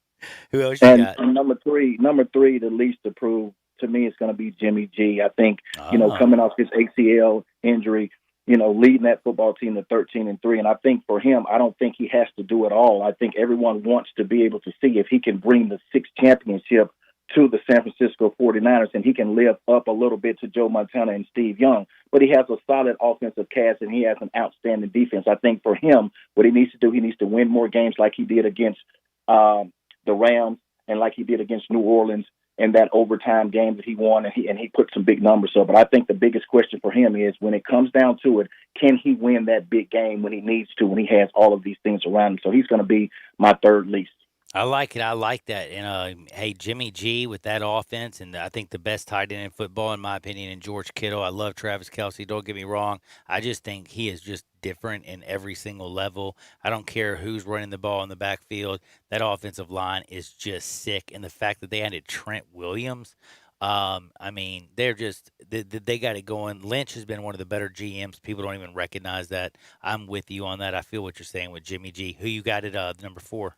Who else you got?
And number three, the least to prove, to me, is going to be Jimmy G. I think, coming off his ACL injury, leading that football team to 13-3. And I think for him, I don't think he has to do it all. I think everyone wants to be able to see if he can bring the 6th championship to the San Francisco 49ers, and he can live up a little bit to Joe Montana and Steve Young. But he has a solid offensive cast, and he has an outstanding defense. I think for him, what he needs to do, he needs to win more games like he did against the Rams and like he did against New Orleans in that overtime game that he won, and he put some big numbers up. But I think the biggest question for him is, when it comes down to it, can he win that big game when he needs to, when he has all of these things around him? So he's going to be my third least.
I like it. I like that. And, hey, Jimmy G with that offense, and I think the best tight end in football, in my opinion, in George Kittle. I love Travis Kelce. Don't get me wrong. I just think he is just different in every single level. I don't care who's running the ball in the backfield. That offensive line is just sick. And the fact that they added Trent Williams, they're just they got it going. Lynch has been one of the better GMs. People don't even recognize that. I'm with you on that. I feel what you're saying with Jimmy G. Who you got at number 4?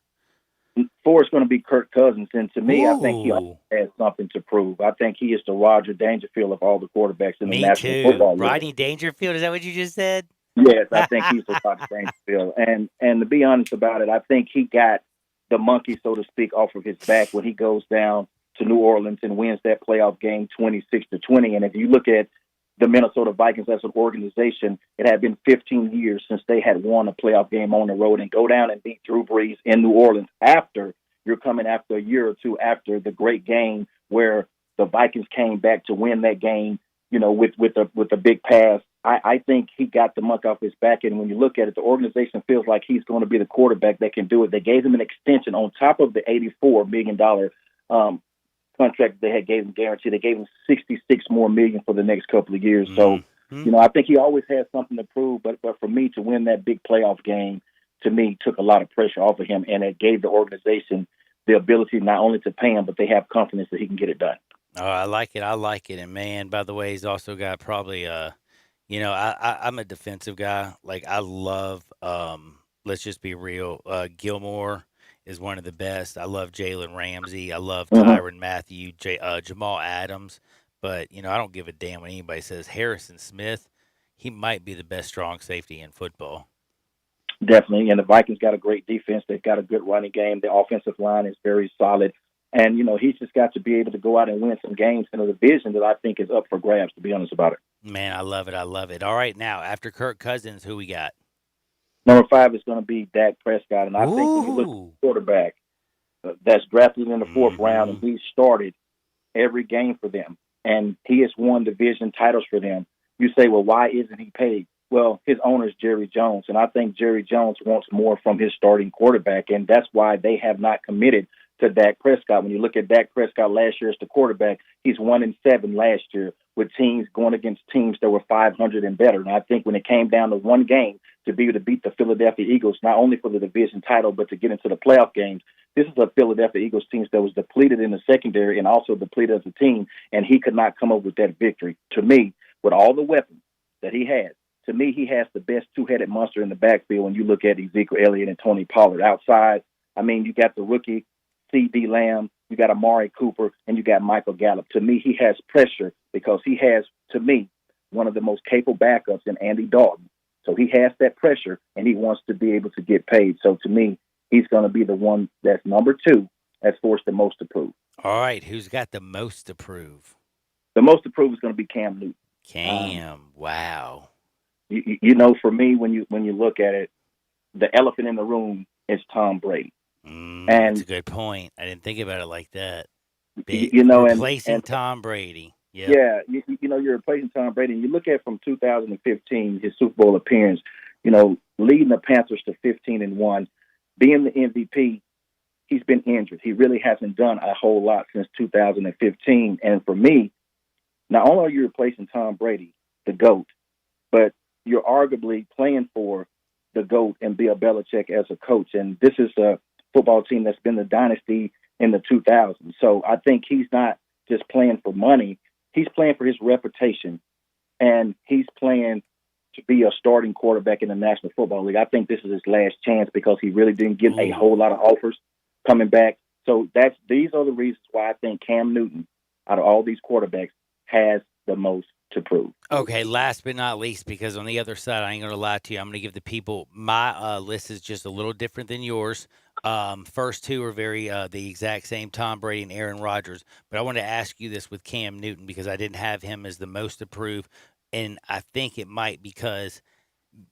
4 is going to be Kirk Cousins, and to me, I think he has something to prove. I think he is the Roger Dangerfield of all the quarterbacks in the National Football League.
Rodney Dangerfield, is that what you just said?
Yes, I think he's the Rodgers Dangerfield. And to be honest about it, I think he got the monkey, so to speak, off of his back when he goes down to New Orleans and wins that playoff game 26-20. And if you look at the Minnesota Vikings as an organization, it had been 15 years since they had won a playoff game on the road, and go down and beat Drew Brees in New Orleans after you're coming after a year or two after the great game where the Vikings came back to win that game, with a big pass. I think he got the monkey off his back, and when you look at it, the organization feels like he's going to be the quarterback that can do it. They gave him an extension on top of the $84 million contract they had gave him guaranteed. They gave him $66 more million for the next couple of years. So, I think he always has something to prove. But for me to win that big playoff game, to me, took a lot of pressure off of him, and it gave the organization the ability not only to pay him, but they have confidence that he can get it done.
Oh, I like it. And man, by the way, he's also got probably I'm a defensive guy. Like I love. Let's just be real. Gilmore is one of the best. I love Jalen Ramsey. I love Tyrann Mathieu, Jamal Adams. But, I don't give a damn when anybody says Harrison Smith. He might be the best strong safety in football.
Definitely. And the Vikings got a great defense. They've got a good running game. The offensive line is very solid. And, he's just got to be able to go out and win some games in a division that I think is up for grabs, to be honest about it.
Man, I love it. All right, now, after Kirk Cousins, who we got?
Number 5 is going to be Dak Prescott. And I think when you look at the quarterback that's drafted in the 4th round, and he started every game for them, and he has won division titles for them, you say, well, why isn't he paid? Well, his owner is Jerry Jones, and I think Jerry Jones wants more from his starting quarterback, and that's why they have not committed to Dak Prescott. When you look at Dak Prescott last year as the quarterback, he's 1-7 last year with teams going against teams that were 500 and better. And I think when it came down to one game to be able to beat the Philadelphia Eagles, not only for the division title, but to get into the playoff games, this is a Philadelphia Eagles team that was depleted in the secondary and also depleted as a team, and he could not come up with that victory. To me, with all the weapons that he has, to me, he has the best two-headed monster in the backfield when you look at Ezekiel Elliott and Tony Pollard. Outside, I mean, you got the rookie C.D. Lamb, you got Amari Cooper, and you got Michael Gallup. To me, he has pressure because he has, to me, one of the most capable backups in Andy Dalton. So he has that pressure, and he wants to be able to get paid. So to me, he's going to be the one that's number 2 that's forced the most to prove.
All right, who's got the most to prove?
The most to prove is going to be Cam Newton.
Wow.
For me, when you look at it, the elephant in the room is Tom Brady.
And that's a good point. I didn't think about it like that. Replacing Tom Brady. Yep.
Yeah, you're replacing Tom Brady. And you look at from 2015, his Super Bowl appearance, leading the Panthers to 15-1, being the MVP. He's been injured. He really hasn't done a whole lot since 2015. And for me, not only are you replacing Tom Brady, the GOAT, but you're arguably playing for the GOAT and Bill Belichick as a coach. And this is a football team that's been the dynasty in the 2000s. So I think he's not just playing for money. He's playing for his reputation, and he's playing to be a starting quarterback in the National Football League. I think this is his last chance because he really didn't get a whole lot of offers coming back. So these are the reasons why I think Cam Newton, out of all these quarterbacks, has the most to prove.
Okay, last but not least, because on the other side, I ain't going to lie to you. I'm going to give the people my list is just a little different than yours. First 2 are very the exact same, Tom Brady and Aaron Rodgers. But I want to ask you this with Cam Newton because I didn't have him as the most approved, and I think it might because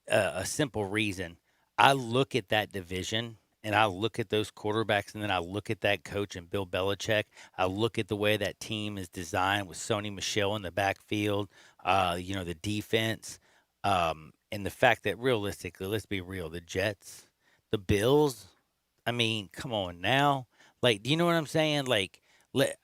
a simple reason. I look at that division, and I look at those quarterbacks, and then I look at that coach and Bill Belichick. I look at the way that team is designed with Sony Michel in the backfield, the defense, and the fact that realistically, let's be real, the Jets, the Bills, I mean, come on now. Like, do you know what I'm saying? Like,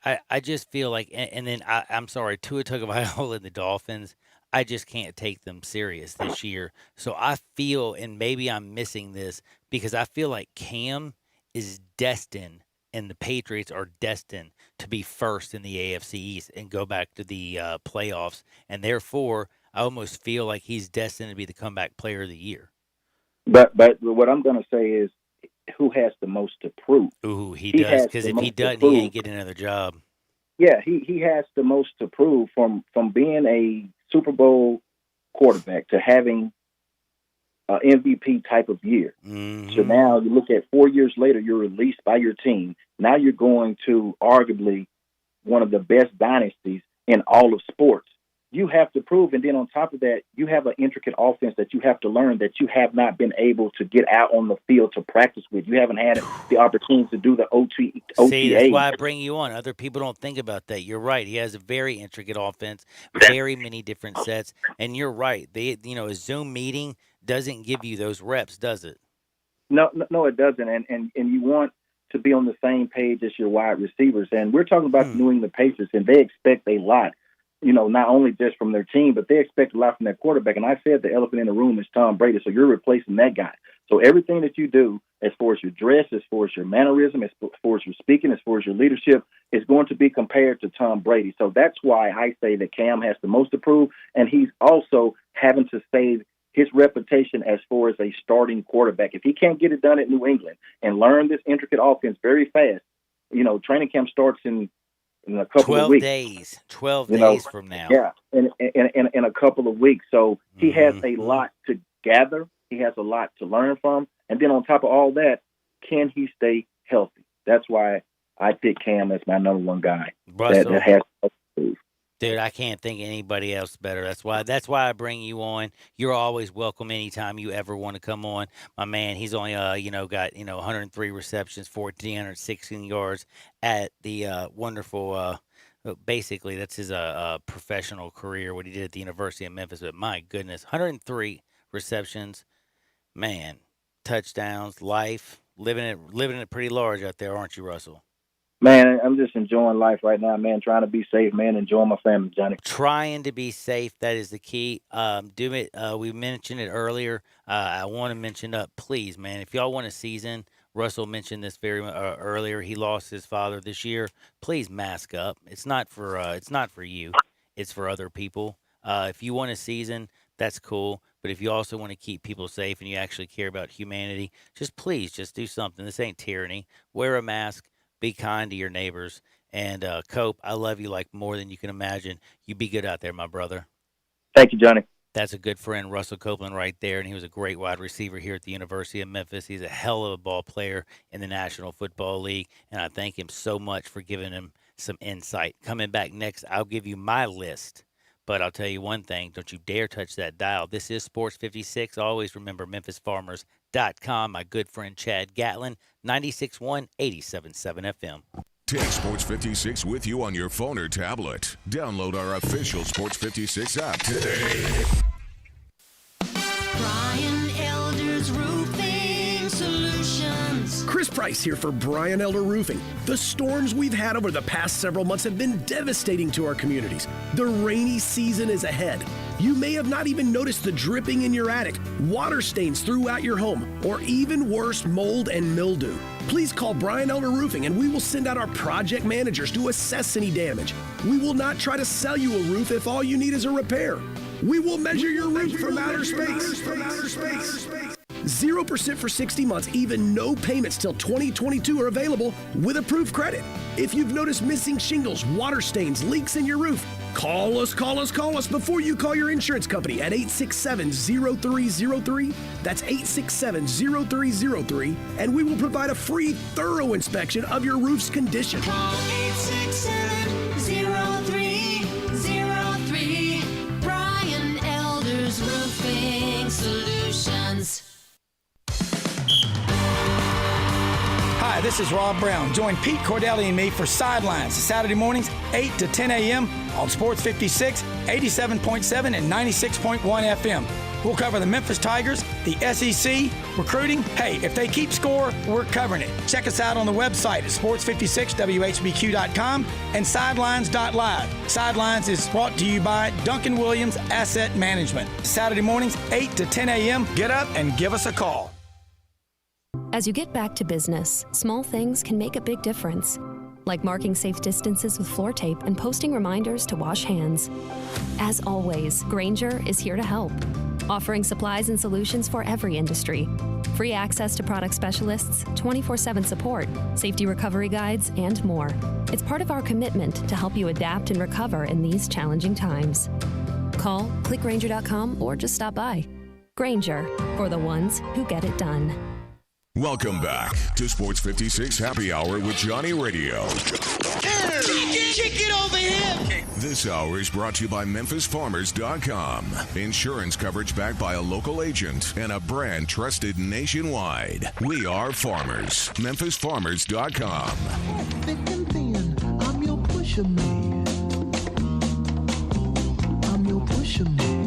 I just feel like, and then I'm sorry, Tua Tagovailoa and the Dolphins, I just can't take them serious this year. So I feel, and maybe I'm missing this, because I feel like Cam is destined, and the Patriots are destined to be first in the AFC East and go back to the playoffs. And therefore, I almost feel like he's destined to be the comeback player of the year.
But what I'm going to say is, who has the most to prove?
Ooh, he does, because if he doesn't, he ain't getting another job.
Yeah, he has the most to prove from being a Super Bowl quarterback to having MVP type of year.
Mm-hmm.
So now you look at 4 years later, you're released by your team. Now you're going to arguably one of the best dynasties in all of sports. You have to prove, and then on top of that, you have an intricate offense that you have to learn that you have not been able to get out on the field to practice with. You haven't had the opportunity to do the OTA.
See, that's why I bring you on. Other people don't think about that. You're right. He has a very intricate offense, very many different sets, and you're right. A Zoom meeting doesn't give you those reps, does it?
No, it doesn't. And you want to be on the same page as your wide receivers. And we're talking about the New England Patriots, and they expect a lot. Not only just from their team, but they expect a lot from their quarterback. And I said the elephant in the room is Tom Brady, so you're replacing that guy. So everything that you do, as far as your dress, as far as your mannerism, as far as your speaking, as far as your leadership, is going to be compared to Tom Brady. So that's why I say that Cam has the most to prove, and he's also having to save his reputation as far as a starting quarterback. If he can't get it done at New England and learn this intricate offense very fast, training camp starts in a couple of weeks.
12 days from now.
Yeah, in a couple of weeks. So he has a lot to gather. He has a lot to learn from. And then on top of all that, can he stay healthy? That's why I pick Cam as my number one guy. That has to prove.
Dude, I can't think of anybody else better. That's why I bring you on. You're always welcome anytime you ever want to come on. My man, he's only got 103 receptions, 1,416 yards at the wonderful. Basically, that's his professional career. What he did at the University of Memphis. But my goodness, 103 receptions, man, touchdowns, life, living it pretty large out there, aren't you, Russell?
Man, I'm just enjoying life right now, man. Trying to be safe, man. Enjoying my family, Johnny.
Trying to be safe. That is the key. We mentioned it earlier. I want to mention please, man, if y'all want a season, Russell mentioned this very earlier. He lost his father this year. Please mask up. It's not for you. It's for other people. If you want a season, that's cool. But if you also want to keep people safe and you actually care about humanity, please do something. This ain't tyranny. Wear a mask. Be kind to your neighbors. And, Cope, I love you like more than you can imagine. You be good out there, my brother.
Thank you, Johnny.
That's a good friend, Russell Copeland, right there. And he was a great wide receiver here at the University of Memphis. He's a hell of a ball player in the National Football League. And I thank him so much for giving him some insight. Coming back next, I'll give you my list. But I'll tell you one thing. Don't you dare touch that dial. This is Sports 56. Always remember MemphisFarmers.com. My good friend Chad Gatlin, 96.1, 87.7 FM.
Take Sports 56 with you on your phone or tablet. Download our official Sports 56 app today.
Brian Elder's Roofing Solutions.
Chris Price here for Brian Elder Roofing. The storms we've had over the past several months have been devastating to our communities. The rainy season is ahead. You may have not even noticed the dripping in your attic, water stains throughout your home, or even worse, mold and mildew. Please call Brian Elder Roofing and we will send out our project managers to assess any damage. We will not try to sell you a roof if all you need is a repair. We will measure your roof from outer space. 0% for 60 months, even no payments till 2022 are available with approved credit. If you've noticed missing shingles, water stains, leaks in your roof, call us before you call your insurance company at 867-0303. That's 867-0303, and we will provide a free, thorough inspection of your roof's condition.
Call 867-0303. Brian Elder's Roofing Solutions.
Hi, this is Rob Brown. Join Pete Cordelli and me for Sidelines, Saturday mornings, 8 to 10 a.m. on Sports 56, 87.7, and 96.1 FM. We'll cover the Memphis Tigers, the SEC, recruiting. Hey, if they keep score, we're covering it. Check us out on the website at sports56whbq.com and sidelines.live. Sidelines is brought to you by Duncan Williams Asset Management. Saturday mornings, 8 to 10 a.m. Get up and give us a call.
As you get back to business, small things can make a big difference. Like marking safe distances with floor tape and posting reminders to wash hands. As always, Grainger is here to help, offering supplies and solutions for every industry. Free access to product specialists, 24/7 support, safety recovery guides, and more. It's part of our commitment to help you adapt and recover in these challenging times. Call, click Grainger.com, or just stop by. Grainger, for the ones who get it done.
Welcome back to Sports 56 Happy Hour with Johnny Radio.
Kick it over here.
This hour is brought to you by MemphisFarmers.com. Insurance coverage backed by a local agent and a brand trusted nationwide. We are farmers. MemphisFarmers.com.
Thick and thin, I'm your pusher man. I'm your pusher man.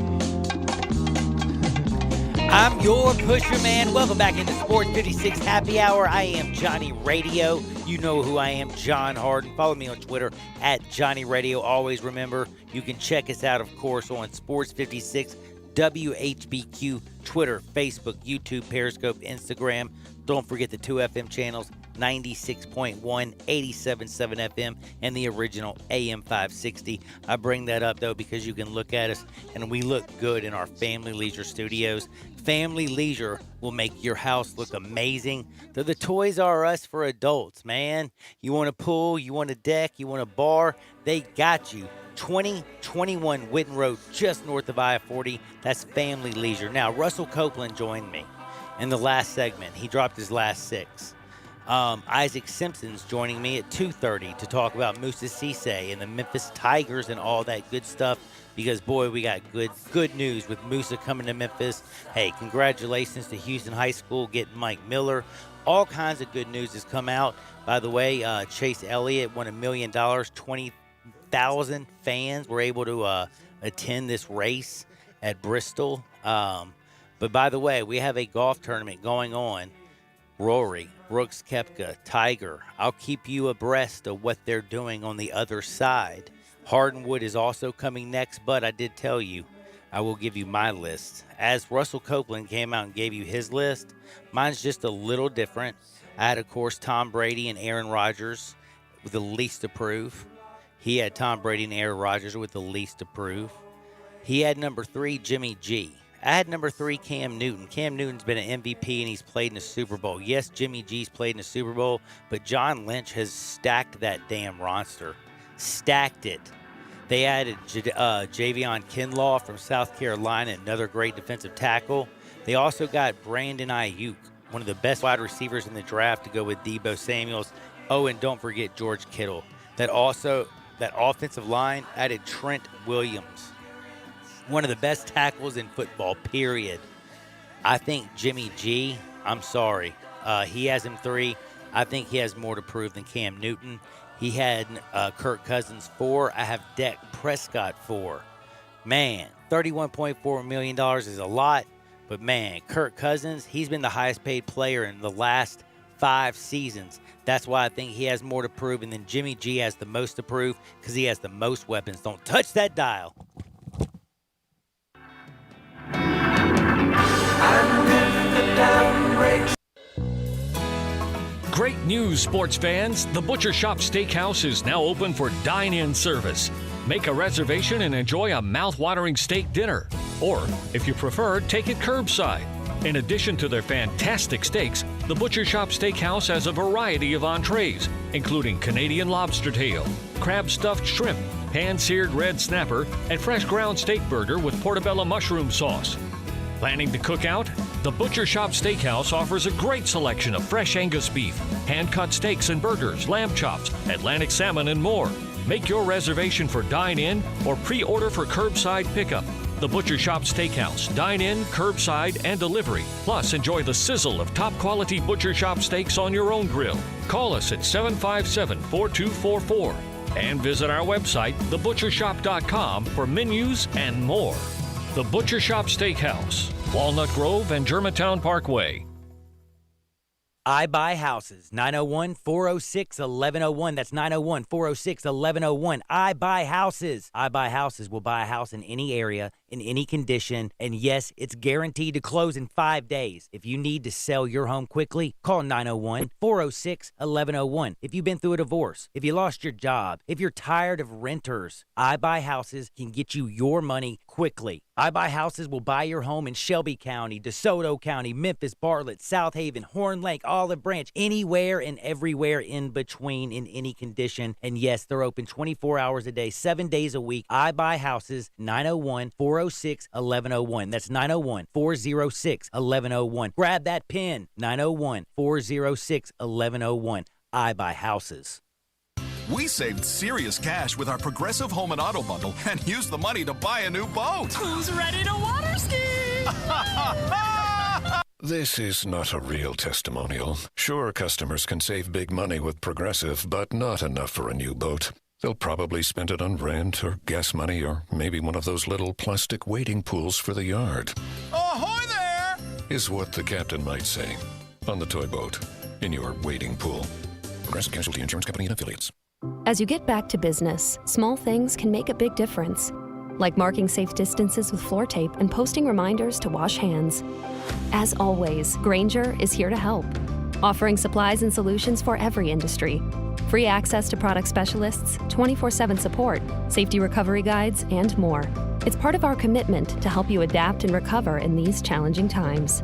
I'm your pusher man. Welcome back into Sports 56 Happy Hour. I am Johnny Radio. You know who I am, John Harden. Follow me on Twitter at Johnny Radio. Always remember, you can check us out, of course, on Sports 56 WHBQ, Twitter, Facebook, YouTube, Periscope, Instagram. Don't forget the 2FM channels, 96.1, 87.7 FM, and the original AM 560. I bring that up, though, because you can look at us, and we look good in our Family Leisure studios. Family Leisure will make your house look amazing. They're the Toys R Us for adults, man. You want a pool, you want a deck, you want a bar, they got you. 2021 Witten Road, just north of I-40. That's Family Leisure. Now, Russell Copeland joined me in the last segment. He dropped his last 6. Isaac Simpson's joining me at 2:30 to talk about Moussa Cisse and the Memphis Tigers and all that good stuff. Because, boy, we got good news with Moussa coming to Memphis. Hey, congratulations to Houston High School getting Mike Miller. All kinds of good news has come out. By the way, Chase Elliott won $1 million. 20,000 fans were able to attend this race at Bristol. But, by the way, we have a golf tournament going on. Rory, Brooks Koepka, Tiger. I'll keep you abreast of what they're doing on the other side. Hardwood is also coming next, but I did tell you I will give you my list. As Russell Copeland came out and gave you his list, mine's just a little different. I had, of course, Tom Brady and Aaron Rodgers with the least to prove. He had Tom Brady and Aaron Rodgers with the least to prove. He had number 3, Jimmy G. I had number 3, Cam Newton. Cam Newton's been an MVP and he's played in the Super Bowl. Yes, Jimmy G's played in the Super Bowl, but John Lynch has stacked that damn roster. Stacked it. They added Javion Kinlaw from South Carolina, another great defensive tackle. They also got Brandon Ayuk, one of the best wide receivers in the draft, to go with Deebo Samuels. Oh, and don't forget George Kittle. That offensive line added Trent Williams, one of the best tackles in football, period. I think Jimmy G, I'm sorry, he has him 3. I think he has more to prove than Cam Newton. He had Kirk Cousins 4. I have Dak Prescott 4. Man, $31.4 million is a lot. But, man, Kirk Cousins, he's been the highest paid player in the last 5 seasons. That's why I think he has more to prove. And then Jimmy G has the most to prove because he has the most weapons. Don't touch that dial.
Great news, sports fans. The Butcher Shop Steakhouse is now open for dine-in service. Make a reservation and enjoy a mouth-watering steak dinner. Or, if you prefer, take it curbside. In addition to their fantastic steaks, the Butcher Shop Steakhouse has a variety of entrees, including Canadian lobster tail, crab stuffed shrimp, pan-seared red snapper, and fresh ground steak burger with portobello mushroom sauce. Planning to cook out? The Butcher Shop Steakhouse offers a great selection of fresh Angus beef, hand-cut steaks and burgers, lamb chops, Atlantic salmon, and more. Make your reservation for dine-in or pre-order for curbside pickup. The Butcher Shop Steakhouse, dine-in, curbside, and delivery. Plus, enjoy the sizzle of top-quality Butcher Shop steaks on your own grill. Call us at 757-4244 and visit our website, thebutchershop.com, for menus and more. The Butcher Shop Steakhouse, Walnut Grove and Germantown Parkway.
I Buy Houses, 901-406-1101. That's 901-406-1101. I Buy Houses. I Buy Houses will buy a house in any area, in any condition, and yes, it's guaranteed to close in 5 days. If you need to sell your home quickly, call 901-406-1101. If you've been through a divorce, if you lost your job, if you're tired of renters, I Buy Houses can get you your money quickly. I Buy Houses will buy your home in Shelby County, DeSoto County, Memphis, Bartlett, South Haven, Horn Lake, Olive Branch, anywhere and everywhere in between, in any condition. And yes, they're open 24 hours a day, 7 days a week. I Buy Houses, 901-406-1101. 901-406-1101. That's 901-406-1101. Grab that pen, 901-406-1101. I buy houses.
We saved serious cash with our Progressive Home and Auto Bundle and used the money to buy a new boat.
Who's ready to water ski?
This is not a real testimonial. Sure, customers can save big money with Progressive, but not enough for a new boat. They'll probably spend it on rent or gas money or maybe one of those little plastic wading pools for the yard.
Ahoy there!
Is what the captain might say. On the toy boat. In your wading pool. Progressive Casualty Insurance Company and Affiliates.
As you get back to business, small things can make a big difference. Like marking safe distances with floor tape and posting reminders to wash hands. As always, Grainger is here to help, offering supplies and solutions for every industry. Free access to product specialists, 24/7 support, safety recovery guides, and more. It's part of our commitment to help you adapt and recover in these challenging times.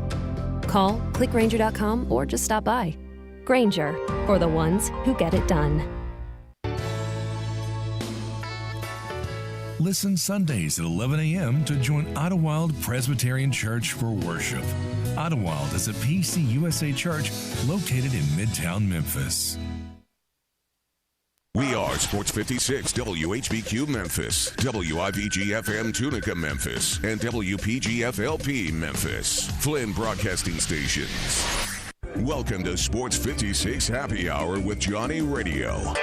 Call, click Grainger.com, or just stop by. Grainger, for the ones who get it done.
Listen Sundays at 11 a.m. to join Idlewild Presbyterian Church for worship. Idlewild is a PCUSA church located in Midtown Memphis.
We are Sports 56 WHBQ Memphis, WIVG-FM Tunica Memphis, and WPG-FLP Memphis, Flynn Broadcasting Stations. Welcome to Sports 56 Happy Hour with Johnny Radio.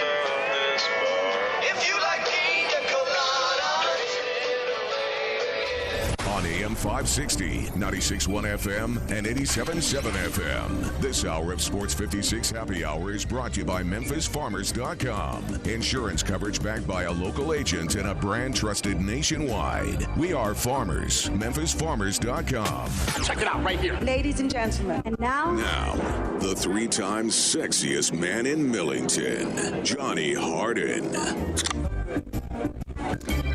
On AM 560, 96.1 FM, and 87.7 FM. This hour of Sports 56 Happy Hour is brought to you by MemphisFarmers.com. Insurance coverage backed by a local agent and a brand trusted nationwide. We are farmers. MemphisFarmers.com.
Check it out right here. Ladies and gentlemen. And now,
the 3-time sexiest man in Millington, Johnny Harden.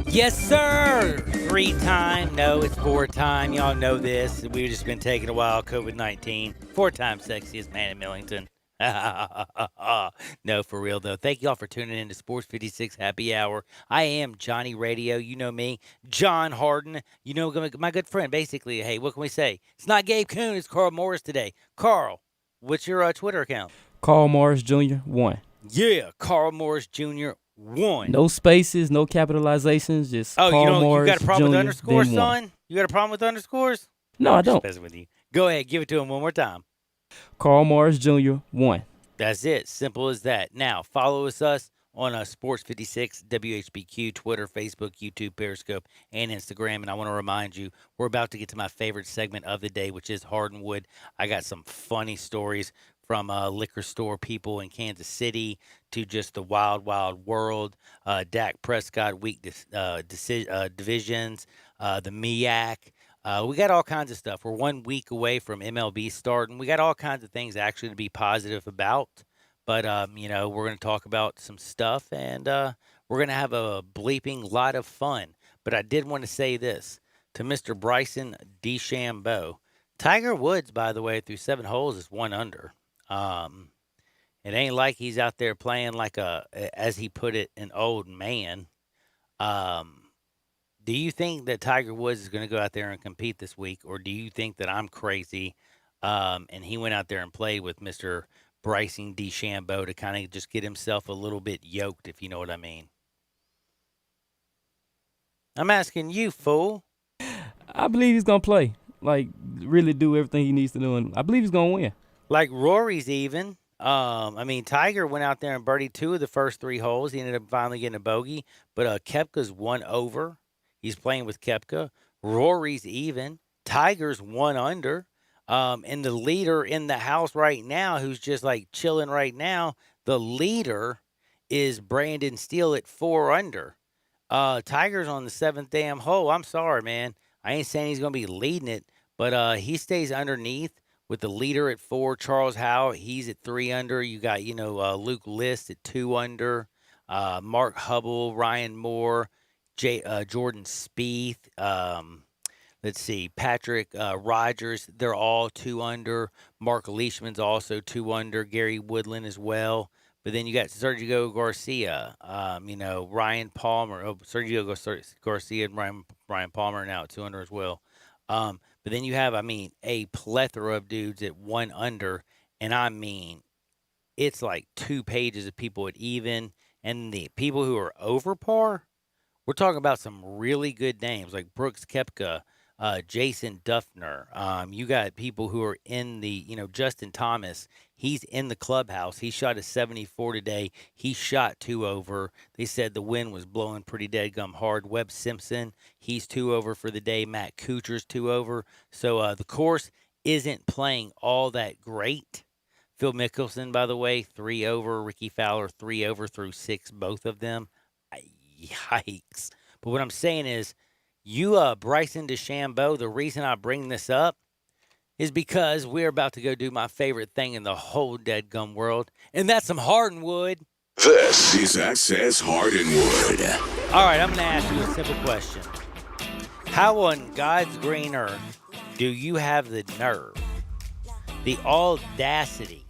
Yes, sir. 3-time. No, it's 4-time. Y'all know this. We've just been taking a while. COVID-19. 4-time sexiest man in Millington. No, for real, though. Thank y'all for tuning in to Sports 56 Happy Hour. I am Johnny Radio. You know me. John Harden. You know my good friend, basically. Hey, what can we say? It's not Gabe Kuhn. It's Carl Morris today. Carl, what's your Twitter account?
Carl Morris Jr. 1.
Yeah, Carl Morris Jr. 1.
No spaces, no capitalizations, just Carl Morris
you got a problem
Jr.,
with underscores,
then
son?
1.
You got a problem with underscores?
No, I don't.
Just messing with you. Go ahead, give it to him one more time.
Carl Morris Jr. 1.
That's it. Simple as that. Now, follow us on Sports 56 WHBQ, Twitter, Facebook, YouTube, Periscope, and Instagram. And I want to remind you, we're about to get to my favorite segment of the day, which is Hardenwood. I got some funny stories from liquor store people in Kansas City to just the wild, wild world. Dak Prescott week divisions, the MEAC. We got all kinds of stuff. We're 1 week away from MLB starting. We got all kinds of things actually to be positive about. But, we're going to talk about some stuff, and we're going to have a bleeping lot of fun. But I did want to say this to Mr. Bryson DeChambeau. Tiger Woods, by the way, through 7 holes is 1 under. It ain't like he's out there playing like as he put it, an old man. Do you think that Tiger Woods is going to go out there and compete this week, or do you think that I'm crazy? And he went out there and played with Mr. Bryson DeChambeau to kind of just get himself a little bit yoked, if you know what I mean. I'm asking you, fool.
I believe he's going to play. Like, really do everything he needs to do, and I believe he's going to win.
Like Rory's even. Tiger went out there and birdied 2 of the first 3 holes. He ended up finally getting a bogey. But Koepka's 1 over. He's playing with Koepka. Rory's even. Tiger's 1 under. And the leader in the house right now, who's just like chilling right now, the leader is Brandon Steele at 4 under. Tiger's on the 7th damn hole. I'm sorry, man. I ain't saying he's going to be leading it, but he stays underneath with the leader at 4, Charles Howell. He's at 3 under. You got, Luke List at 2 under. Mark Hubble, Ryan Moore, Jordan Spieth. Let's see, Patrick Rogers. They're all 2 under. Mark Leishman's also 2 under. Gary Woodland as well. But then you got Sergio Garcia, Ryan Palmer. Oh, Sergio Garcia and Ryan Palmer now at 2 under as well. But then you have, a plethora of dudes at 1 under. And it's like 2 pages of people at even. And the people who are over par, we're talking about some really good names like Brooks Koepka, Jason Duffner. You got people who are in the, Justin Thomas. He's in the clubhouse. He shot a 74 today. He shot 2 over. They said the wind was blowing pretty deadgum hard. Webb Simpson, he's 2 over for the day. Matt Kuchar's 2 over. So the course isn't playing all that great. Phil Mickelson, by the way, 3 over. Ricky Fowler, 3 over through 6, both of them. Yikes. But what I'm saying is, Bryson DeChambeau, the reason I bring this up is because we're about to go do my favorite thing in the whole deadgum world, and that's some Hardwood.
This is Access Hardwood.
All right, I'm going to ask you a simple question. How on God's green earth do you have the nerve, the audacity,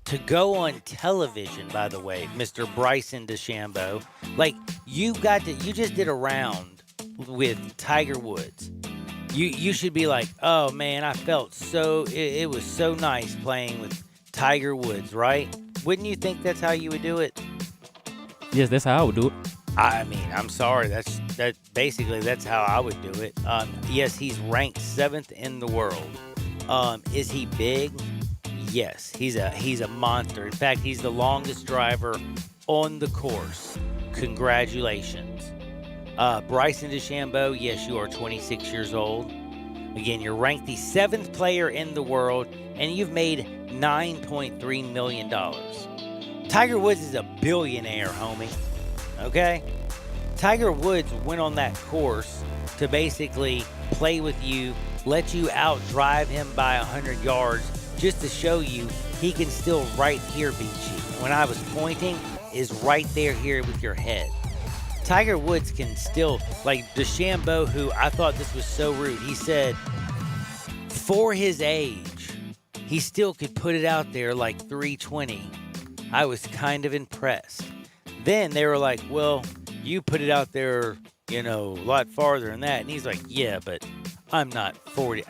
to go on television, by the way, Mr. Bryson DeChambeau? Like, you just did a round with Tiger Woods. You should be like, oh man, I felt it was so nice playing with Tiger Woods, right? Wouldn't you think that's how you would do it?
Yes, that's how I would do it.
I'm sorry. That's how I would do it. Yes, he's ranked 7th in the world. Is he big? Yes, he's a monster. In fact, he's the longest driver on the course. Congratulations. Bryson DeChambeau, yes, you are 26 years old. Again, you're ranked the 7th player in the world, and you've made $9.3 million. Tiger Woods is a billionaire, homie. Okay? Tiger Woods went on that course to basically play with you, let you outdrive him by 100 yards, just to show you he can still right here beat you. When I was pointing, is right here with your head. Tiger Woods can still, like DeChambeau, who I thought this was so rude. He said, for his age, he still could put it out there like 320. I was kind of impressed. Then they were like, well, you put it out there, a lot farther than that. And he's like, yeah, but I'm not 40,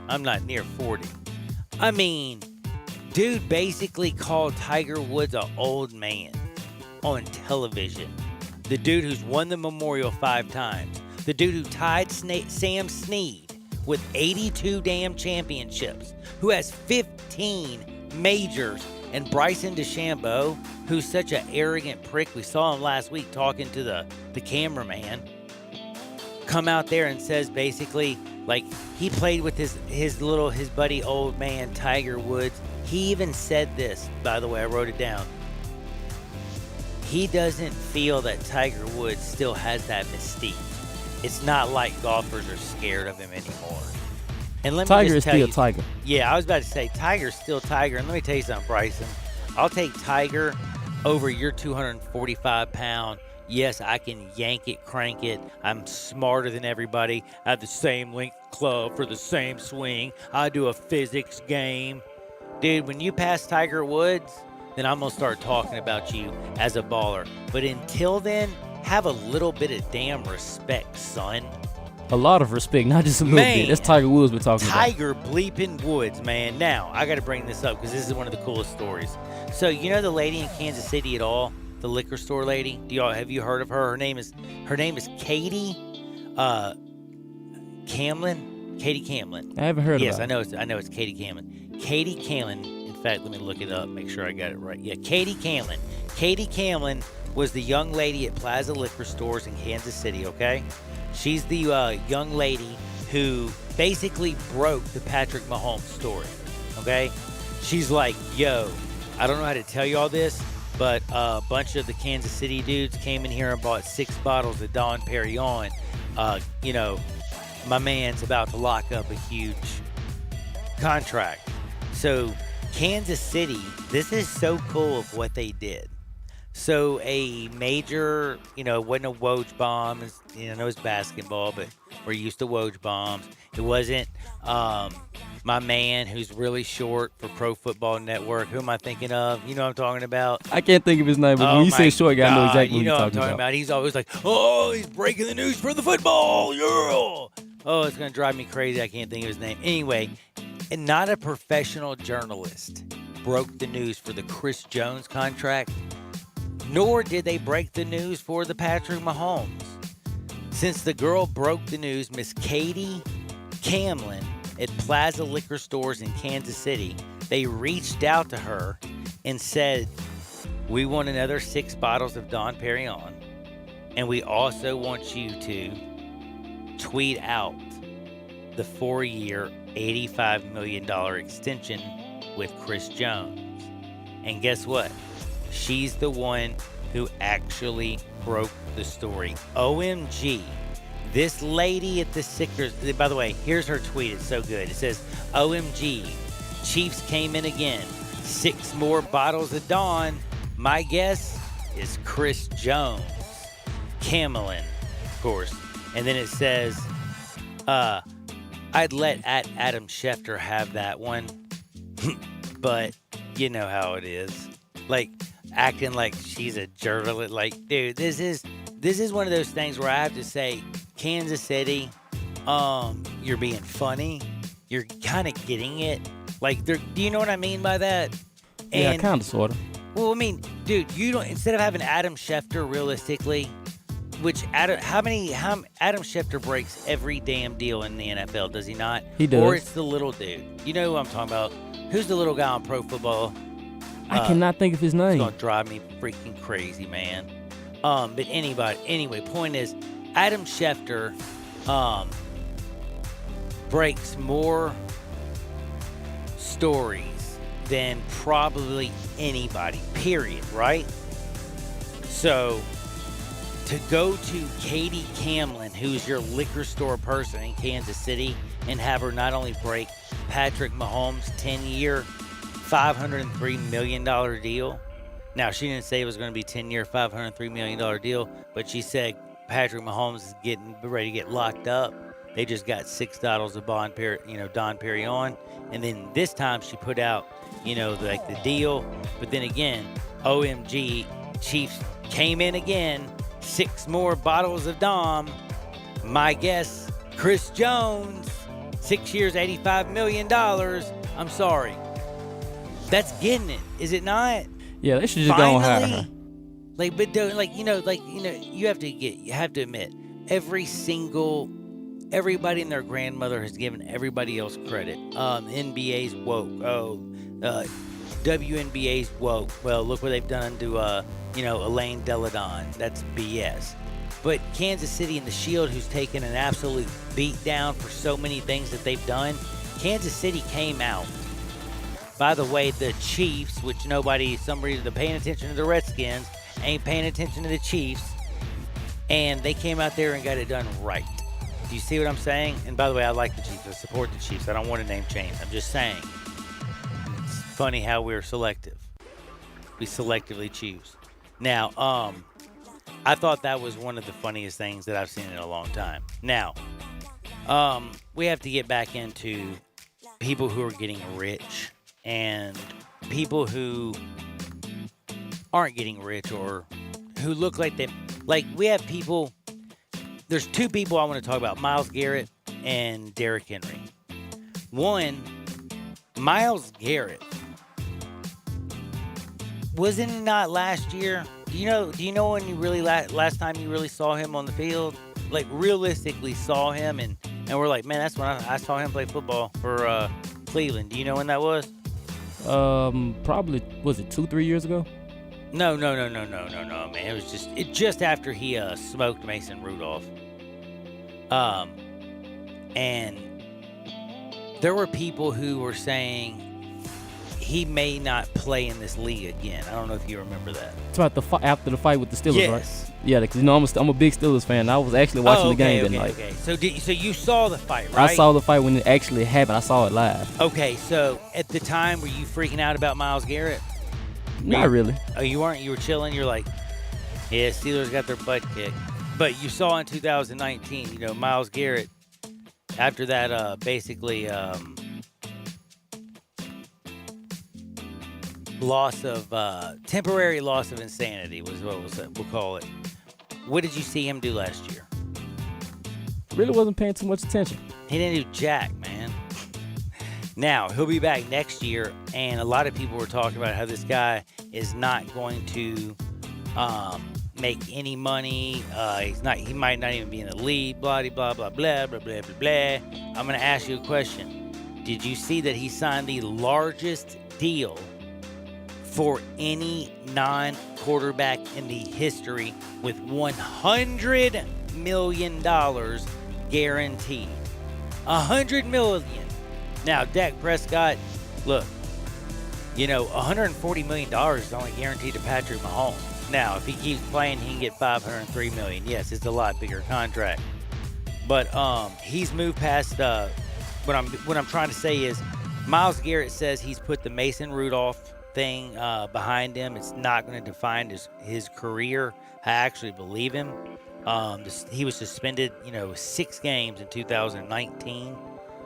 I'm not near 40. Dude basically called Tiger Woods an old man on television. The dude who's won the Memorial 5 times. The dude who tied Sam Snead with 82 damn championships. Who has 15 majors. And Bryson DeChambeau, who's such an arrogant prick. We saw him last week talking to the cameraman. Come out there and says basically, like, he played with his buddy old man Tiger Woods. He even said this, by the way, I wrote it down. He doesn't feel that Tiger Woods still has that mystique. It's not like golfers are scared of him anymore. And let me
Tiger
just
is still Tiger.
Yeah, I was about to say, Tiger's still Tiger. And let me tell you something, Bryson. I'll take Tiger over your 245-pound. Yes, I can yank it, crank it. I'm smarter than everybody. I have the same length club for the same swing. I do a physics game. Dude, when you pass Tiger Woods, then I'm going to start talking about you as a baller. But until then, have a little bit of damn respect, son.
A lot of respect, not just a little bit. That's Tiger Woods we're talking about.
Tiger bleeping Woods, man. Now, I got to bring this up because this is one of the coolest stories. So, you know the lady in Kansas City at all? The liquor store lady? Have you heard of her? Her name is Katie Camlin. Katie Camlin.
I haven't heard of her.
Yes, I know it's Katie Camlin. Katie Camlin. In fact, let me look it up, make sure I got it right. Yeah, Katie Camlin. Katie Camlin was the young lady at Plaza Liquor Stores in Kansas City, okay? She's the young lady who basically broke the Patrick Mahomes story, okay? She's like, yo, I don't know how to tell you all this, but a bunch of the Kansas City dudes came in here and bought 6 bottles of Dom Perignon. My man's about to lock up a huge contract. So Kansas City, this is so cool of what they did. So a major, it wasn't a Woj bomb. I know it's basketball, but we're used to Woj bombs. It wasn't my man who's really short for Pro Football Network. Who am I thinking of? You know what I'm talking about?
I can't think of his name, but when you say short guy, I know exactly what you're talking
about. He's always like, oh, he's breaking the news for the football. Yeah. Oh, it's going to drive me crazy. I can't think of his name. Anyway, and not a professional journalist broke the news for the Chris Jones contract, nor did they break the news for the Patrick Mahomes. Since the girl broke the news, Miss Katie Camlin at Plaza Liquor Stores in Kansas City, they reached out to her and said, we want another 6 bottles of Dom Perignon, and we also want you to tweet out the 4-year, $85 million extension with Chris Jones. And guess what? She's the one who actually broke the story. OMG. This lady at the Sixers, by the way, here's her tweet. It's so good. It says, OMG, Chiefs came in again. 6 more bottles of Dawn. My guess is Chris Jones. Camlin, of course. And then it says, I'd let Adam Schefter have that one. But you know how it is. Like, acting like she's a journalist. Like, dude, this is one of those things where I have to say, Kansas City, you're being funny. You're kind of getting it. Like, do you know what I mean by that?
Yeah, kind of, sort of.
Well, I mean, dude, you don't. Instead of having Adam Schefter, realistically, Adam Schefter breaks every damn deal in the NFL, does he not?
He does.
Or it's the little dude. You know who I'm talking about? Who's the little guy on Pro Football?
I cannot think of his name.
It's gonna drive me freaking crazy, man. But anyway, point is, Adam Schefter breaks more stories than probably anybody, period, right? So to go to Katie Camlin, who's your liquor store person in Kansas City, and have her not only break Patrick Mahomes' 10-year, $503 million deal. Now, she didn't say it was going to be 10-year, $503 million deal, but she said Patrick Mahomes is getting ready to get locked up. They just got 6 bottles of Dom Perignon. And then this time she put out, the deal. But then again, OMG, Chiefs came in again. 6 more bottles of Dom. My guess, Chris Jones, 6 years, $85 million. I'm sorry. That's getting it, is it not?
Yeah, they should just go and hire her.
You have to admit, everybody and their grandmother has given everybody else credit. NBA's woke. WNBA's woke. Well, look what they've done to, Elaine Deladon. That's BS. But Kansas City and the Shield, who's taken an absolute beat down for so many things that they've done, Kansas City came out. By the way, the Chiefs, which some reason they're paying attention to the Redskins, ain't paying attention to the Chiefs, and they came out there and got it done right. Do you see what I'm saying? And by the way, I like the Chiefs. I support the Chiefs. I don't want to name change. I'm just saying. It's funny how we're selective. We selectively choose. Now, I thought that was one of the funniest things that I've seen in a long time. Now, we have to get back into people who are getting rich and people who aren't getting rich or who look like they... Like, we have people... There's 2 people I want to talk about, Myles Garrett and Derrick Henry. One, Myles Garrett. Wasn't it not last year? Do you know when you really last time you really saw him on the field? Like, realistically saw him and we're like, man, that's when I saw him play football for Cleveland. Do you know when that was?
Probably, was it 2-3 years ago?
No, man. It was just after he smoked Mason Rudolph. And there were people who were saying he may not play in this league again. I don't know if you remember that.
It's about after the fight with the Steelers,
yes.
Right? Yeah, because I'm a big Steelers fan. I was actually watching the game that night.
Okay. So you saw the fight, right?
I saw the fight when it actually happened. I saw it live.
Okay, so at the time, were you freaking out about Myles Garrett?
Not really.
Oh, you weren't? You were chilling? You're like, yeah, Steelers got their butt kicked. But you saw in 2019, Myles Garrett, after that, basically temporary loss of insanity was what we'll call it. What did you see him do last year?
Really wasn't paying too much attention.
He didn't do jack, man. Now, he'll be back next year, and a lot of people were talking about how this guy is not going to make any money. He might not even be in the league, blah, blah, blah, blah, blah, blah, blah, blah. I'm going to ask you a question. Did you see that he signed the largest deal for any non-quarterback in the history with $100 million guaranteed? $100 million. Now, Dak Prescott, look, $140 million is only guaranteed to Patrick Mahomes. Now, if he keeps playing, he can get $503 million. Yes, it's a lot bigger contract. But he's moved past. What I'm trying to say is, Myles Garrett says he's put the Mason Rudolph thing behind him. It's not going to define his career. I actually believe him. He was suspended, 6 games in 2019.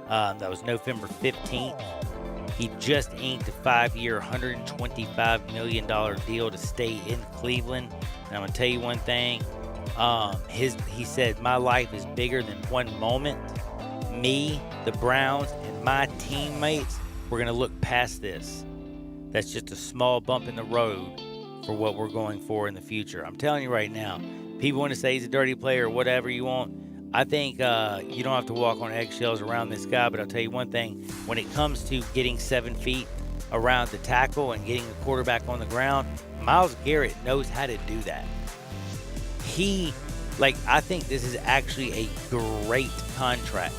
That was November 15th. He just inked a 5-year, $125 million deal to stay in Cleveland. And I'm going to tell you one thing. He said, my life is bigger than one moment. Me, the Browns, and my teammates, we're going to look past this. That's just a small bump in the road for what we're going for in the future. I'm telling you right now, people want to say he's a dirty player or whatever you want. I think you don't have to walk on eggshells around this guy, but I'll tell you one thing. When it comes to getting 7 feet around the tackle and getting the quarterback on the ground, Myles Garrett knows how to do that. I think this is actually a great contract.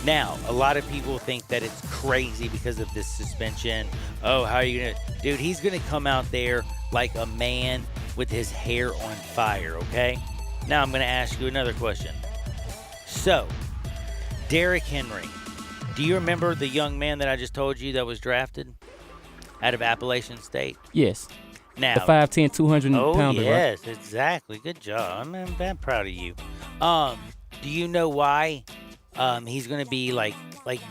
Now, a lot of people think that it's crazy because of this suspension. Oh, how are you going to... Dude, he's going to come out there like a man with his hair on fire, okay? Now I'm going to ask you another question. So, Derrick Henry. Do you remember the young man that I just told you that was drafted out of Appalachian State?
Yes.
Now,
the 5'10", 200-pounder.
Yes,
right?
Exactly. Good job. I'm proud of you. Do you know why he's going to be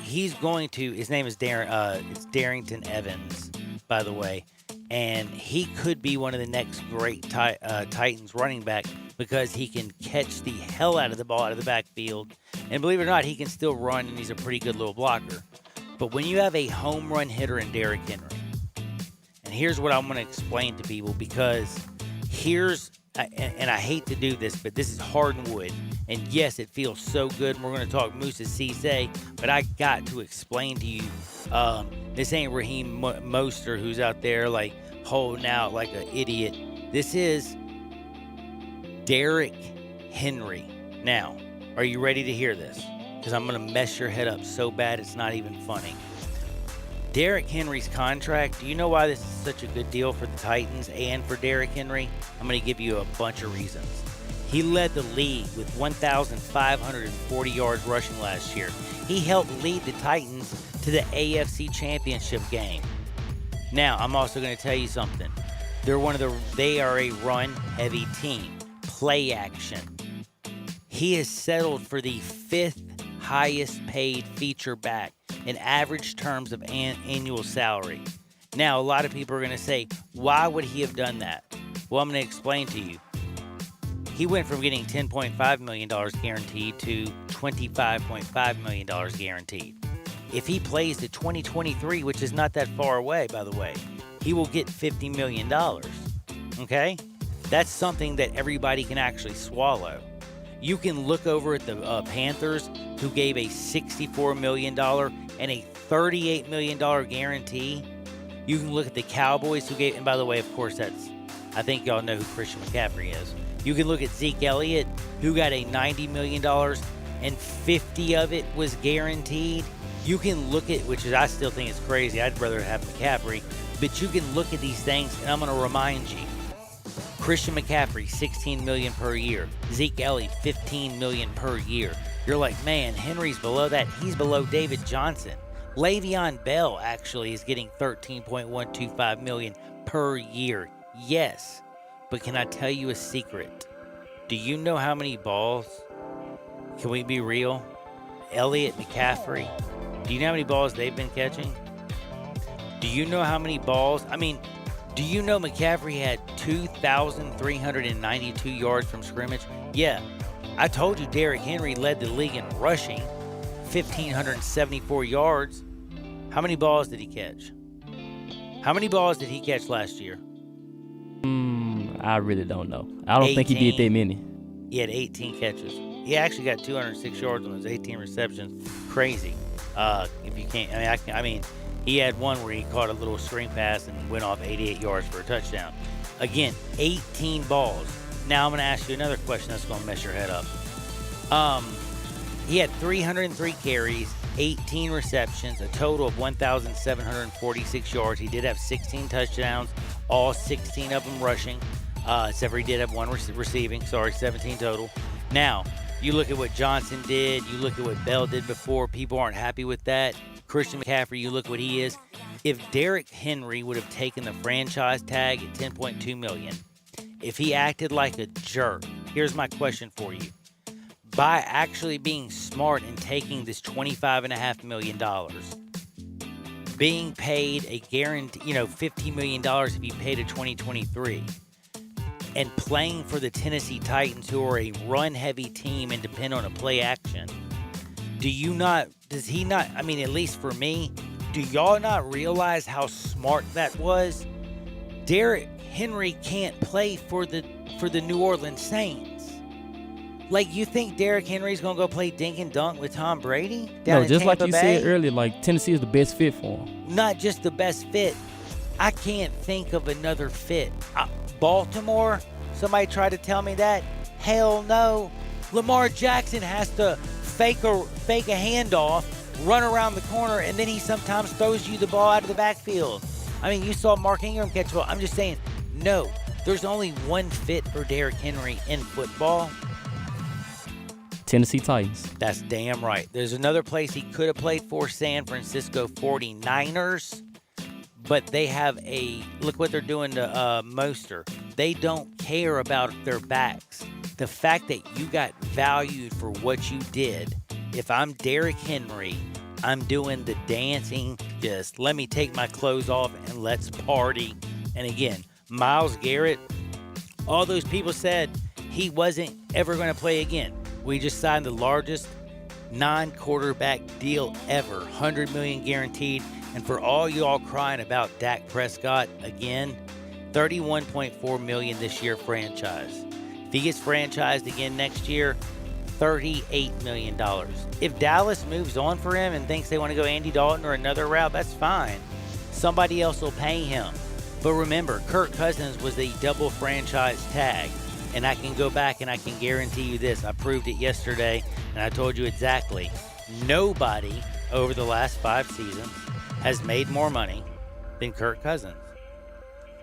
his name is it's Darrington Evans, by the way, and he could be one of the next great Titans running back because he can catch the hell out of the ball out of the backfield, and believe it or not, he can still run, and he's a pretty good little blocker. But when you have a home run hitter in Derrick Henry, and here's what I'm going to explain to people, because and I hate to do this, but this is hardwood. And yes, it feels so good. And we're going to talk Moussa Cisse, but I got to explain to you, this ain't Raheem Mostert who's out there holding out like an idiot. This is Derrick Henry. Now, are you ready to hear this? Because I'm going to mess your head up so bad it's not even funny. Derrick Henry's contract, do you know why this is such a good deal for the Titans and for Derrick Henry? I'm going to give you a bunch of reasons. He led the league with 1,540 yards rushing last year. He helped lead the Titans to the AFC Championship game. Now, I'm also going to tell you something. They are a run-heavy team. Play action. He has settled for the 5th highest paid feature back in average terms of annual salary. Now, a lot of people are going to say, why would he have done that? Well, I'm going to explain to you. He went from getting $10.5 million guaranteed to $25.5 million guaranteed. If he plays to 2023, which is not that far away, by the way, he will get $50 million. Okay? That's something that everybody can actually swallow. You can look over at the Panthers, who gave a $64 million and a $38 million guarantee. You can look at the Cowboys, who gave, and by the way, of course, I think y'all know who Christian McCaffrey is. You can look at Zeke Elliott, who got a $90 million and 50 of it was guaranteed. You can look at, I still think it's crazy. I'd rather have McCaffrey. But you can look at these things, and I'm going to remind you. Christian McCaffrey, $16 million per year. Zeke Elliott, $15 million per year. You're like, man, Henry's below that. He's below David Johnson. Le'Veon Bell actually is getting $13.125 million per year. Yes, but can I tell you a secret? Do you know how many balls? Can we be real? Elliott, McCaffrey. Do you know how many balls they've been catching? Do you know how many balls? I mean, do you know McCaffrey had 2,392 yards from scrimmage? Yeah. I told you Derrick Henry led the league in rushing, 1,574 yards. How many balls did he catch? How many balls did he catch last year?
I really don't know. I don't think he did that many.
He had 18 catches. He actually got 206 yards on those 18 receptions. Crazy. If you can't, I mean, he had one where he caught a little screen pass and went off 88 yards for a touchdown. Again, 18 balls. Now I'm going to ask you another question that's going to mess your head up. He had 303 carries, 18 receptions, a total of 1,746 yards. He did have 16 touchdowns, all 16 of them rushing, except for he did have one receiving. 17 total. Now, you look at what Johnson did. You look at what Bell did before. People aren't happy with that. Christian McCaffrey, you look what he is. If Derrick Henry would have taken the franchise tag at $10.2 million, if he acted like a jerk, here's my question for you. By actually being smart and taking this $25.5 million, being paid a guarantee, $50 million if he paid a 2023, and playing for the Tennessee Titans, who are a run-heavy team and depend on a play action, does he not, at least for me, do y'all not realize how smart that was? Derrick Henry can't play for the New Orleans Saints. Like, you think Derrick Henry's going to go play dink and dunk with Tom Brady?
No, just like you said earlier, like Tennessee is the best fit for him.
Not just the best fit. I can't think of another fit. Baltimore? Somebody tried to tell me that? Hell no. Lamar Jackson has to fake a handoff, run around the corner, and then he sometimes throws you the ball out of the backfield. You saw Mark Ingram catch the ball. I'm just saying, no. There's only one fit for Derrick Henry in football.
Tennessee Titans.
That's damn right. There's another place he could have played for, San Francisco 49ers. But they have look what they're doing to Mostert. They don't care about their backs. The fact that you got valued for what you did, if I'm Derrick Henry, I'm doing the dancing, just let me take my clothes off and let's party. And again, Myles Garrett, all those people said he wasn't ever going to play again. We just signed the largest non-quarterback deal ever, $100 million guaranteed. And for all y'all crying about Dak Prescott again, $31.4 million this year franchise. If he gets franchised again next year, $38 million. If Dallas moves on for him and thinks they want to go Andy Dalton or another route, that's fine. Somebody else will pay him. But remember, Kirk Cousins was the double franchise tag. And I can go back and I can guarantee you this. I proved it yesterday, and I told you exactly. Nobody over the last 5 seasons has made more money than Kirk Cousins.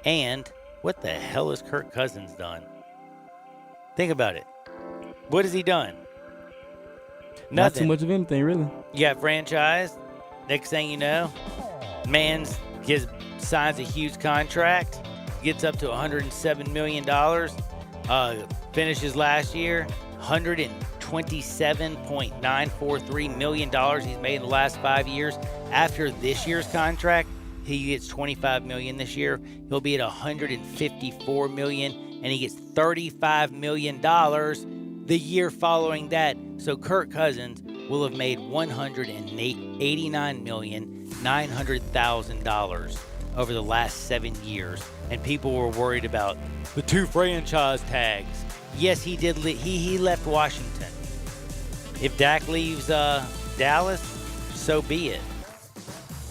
And what the hell has Kirk Cousins done? Think about it. What has he done? Nothing.
Not too much of anything, really.
You got franchised. Next thing you know, man signs a huge contract, gets up to $107 million, finishes last year, $127.943 million he's made in the last 5 years. After this year's contract, he gets $25 million this year. He'll be at $154 million, and he gets $35 million the year following that. So Kirk Cousins will have made $189,900,000 over the last 7 years. And people were worried about the 2 franchise tags. Yes, he did. He left Washington. If Dak leaves Dallas, so be it.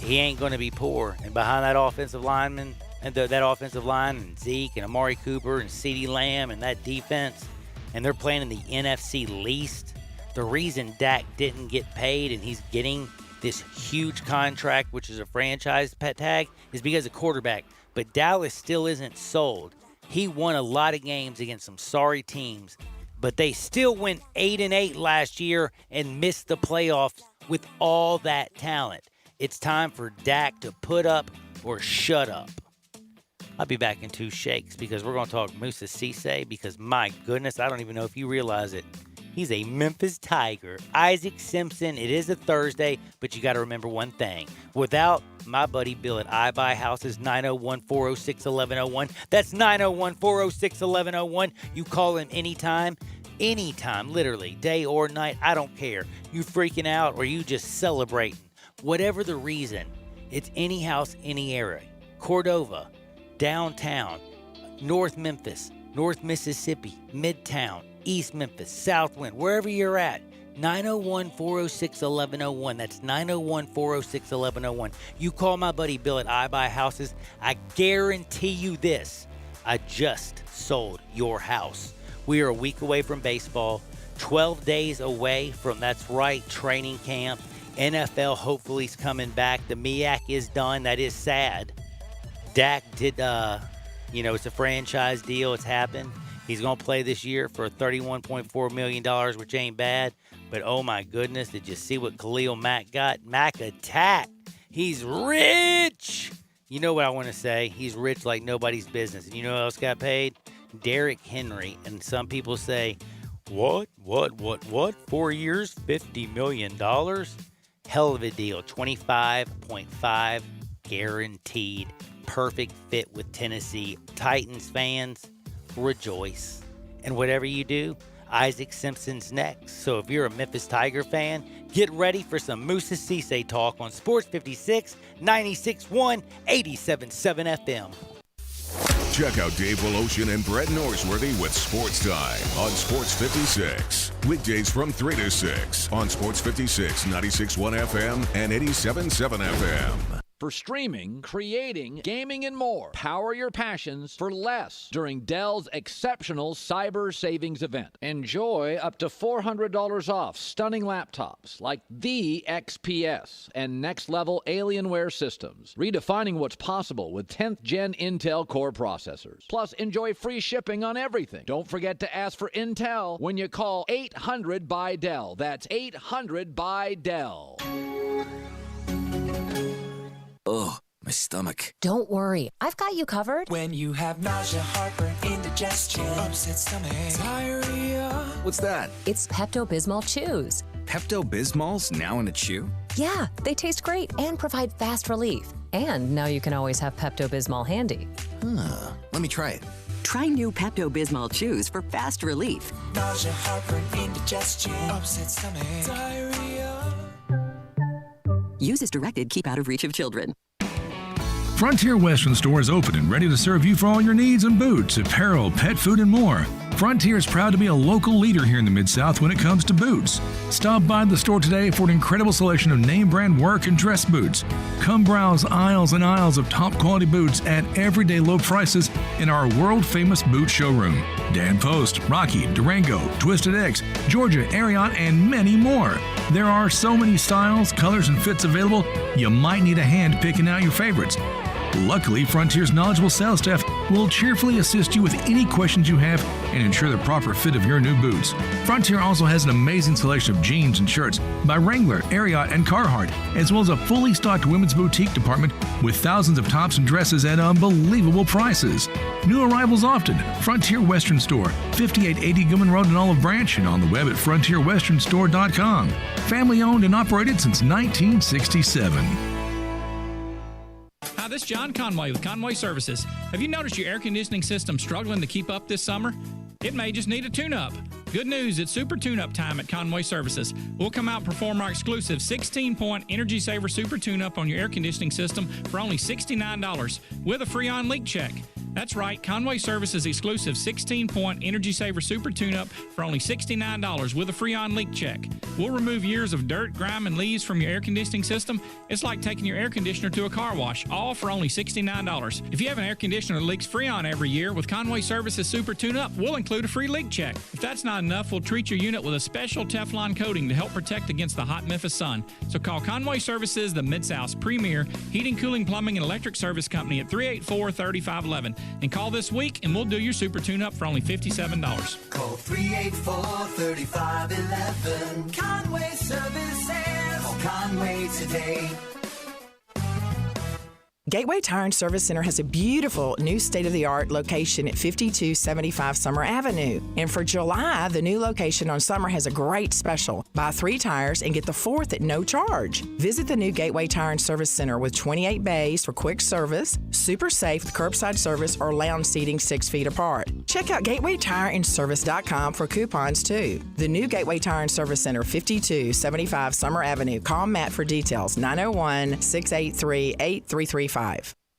He ain't going to be poor. And behind that offensive lineman, and that offensive line, and Zeke and Amari Cooper and CeeDee Lamb and that defense, and they're playing in the NFC least. The reason Dak didn't get paid and he's getting this huge contract, which is a franchise pet tag, is because of quarterback. But Dallas still isn't sold. He won a lot of games against some sorry teams, but they still went 8-8 last year and missed the playoffs with all that talent. It's time for Dak to put up or shut up. I'll be back in 2 shakes because we're going to talk Moussa Cisse because, my goodness, I don't even know if you realize it. He's a Memphis Tiger. Isaac Simpson, it is a Thursday, but you got to remember one thing. Without my buddy Bill at I Buy Houses, 901-406-1101. That's 901-406-1101. You call him anytime, literally, day or night. I don't care. You freaking out or you just celebrating. Whatever the reason, it's any house, any area. Cordova, downtown, North Memphis, North Mississippi, Midtown, East Memphis, Southwind, wherever you're at. 901-406-1101. That's 901-406-1101. You call my buddy Bill at I Buy Houses. I guarantee you this. I just sold your house. We are a week away from baseball, 12 days away from, that's right, training camp. NFL hopefully is coming back. The MEAC is done. That is sad. Dak did, it's a franchise deal. It's happened. He's going to play this year for $31.4 million, which ain't bad. But, oh, my goodness, did you see what Khalil Mack got? Mack attack. He's rich. You know what I want to say? He's rich like nobody's business. And you know who else got paid? Derrick Henry. And some people say, what? 4 years, $50 million? Hell of a deal. 25.5 guaranteed. Perfect fit with Tennessee. Titans fans, rejoice. And whatever you do, Isaac Simpson's next. So if you're a Memphis Tiger fan, get ready for some Moussa Cisse talk on Sports 56, 96.1, 87.7 FM.
Check out Dave Voloshin and Brett Norsworthy with Sports Time on Sports 56. Weekdays from 3 to 6 on Sports 56, 96.1 FM and 87.7 FM.
For streaming, creating, gaming, and more, power your passions for less during Dell's exceptional Cyber Savings event. Enjoy up to $400 off stunning laptops like the XPS and next-level Alienware systems, redefining what's possible with 10th Gen Intel Core processors. Plus, enjoy free shipping on everything. Don't forget to ask for Intel when you call 800-BY-DELL. That's 800-BY-DELL.
Ugh, my stomach.
Don't worry, I've got you covered.
When you have nausea, heartburn, indigestion, upset stomach, diarrhea. What's that?
It's Pepto-Bismol Chews.
Pepto-Bismol's now in a chew?
Yeah, they taste great and provide fast relief. And now you can always have Pepto-Bismol handy.
Huh, let me try it.
Try new Pepto-Bismol Chews for fast relief.
Nausea, heartburn, indigestion, upset stomach, diarrhea.
Use as directed. Keep out of reach of children.
Frontier Western Store is open and ready to serve you for all your needs in boots, apparel, pet food, and more. Frontier is proud to be a local leader here in the Mid-South when it comes to boots. Stop by the store today for an incredible selection of name brand work and dress boots. Come browse aisles and aisles of top quality boots at everyday low prices in our world famous boot showroom. Dan Post, Rocky, Durango, Twisted X, Georgia, Ariat, and many more. There are so many styles, colors, and fits available, you might need a hand picking out your favorites. Luckily, Frontier's knowledgeable sales staff will cheerfully assist you with any questions you have and ensure the proper fit of your new boots. Frontier also has an amazing selection of jeans and shirts by Wrangler, Ariat, and Carhartt, as well as a fully stocked women's boutique department with thousands of tops and dresses at unbelievable prices. New arrivals often. Frontier Western Store, 5880 Gilman Road in Olive Branch, and on the web at frontierwesternstore.com. Family owned and operated since 1967.
Hi, this is John Conway with Conway Services. Have you noticed your air conditioning system struggling to keep up this summer? It may just need a tune-up. Good news, it's Super Tune-Up time at Conway Services. We'll come out and perform our exclusive 16-point Energy Saver Super Tune-Up on your air conditioning system for only $69 with a free on-leak check. That's right, Conway Services exclusive 16-point Energy Saver Super Tune-Up for only $69 with a free on-leak check. We'll remove years of dirt, grime, and leaves from your air conditioning system. It's like taking your air conditioner to a car wash, all for only $69. If you have an air conditioner that leaks Freon every year, with Conway Services Super Tune-Up, we'll include a free leak check. If that's not enough, we'll treat your unit with a special Teflon coating to help protect against the hot Memphis sun. So call Conway Services, the Mid-South's premier heating, cooling, plumbing, and electric service company at 384-3511. And call this week, and we'll do your Super Tune-Up for only $57.
Call 384-3511. Conway Services. Call Conway today.
Gateway Tire and Service Center has a beautiful new state-of-the-art location at 5275 Summer Avenue. And for July, the new location on Summer has a great special. Buy 3 tires and get the 4th at no charge. Visit the new Gateway Tire and Service Center with 28 bays for quick service, super safe with curbside service, or lounge seating 6 feet apart. Check out GatewayTireandService.com for coupons too. The new Gateway Tire and Service Center, 5275 Summer Avenue. Call Matt for details, 901-683-8335.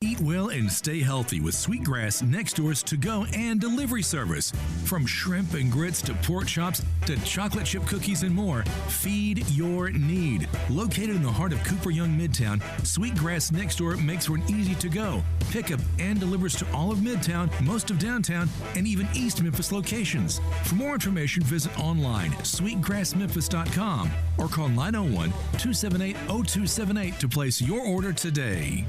Eat well and stay healthy with Sweetgrass Next Door's to-go and delivery service. From shrimp and grits to pork chops to chocolate chip cookies and more, feed your need. Located in the heart of Cooper Young Midtown, Sweetgrass Next Door makes for an easy to-go, pickup, and delivers to all of Midtown, most of downtown, and even East Memphis locations. For more information, visit online sweetgrassmemphis.com or call 901-278-0278 to place your order today.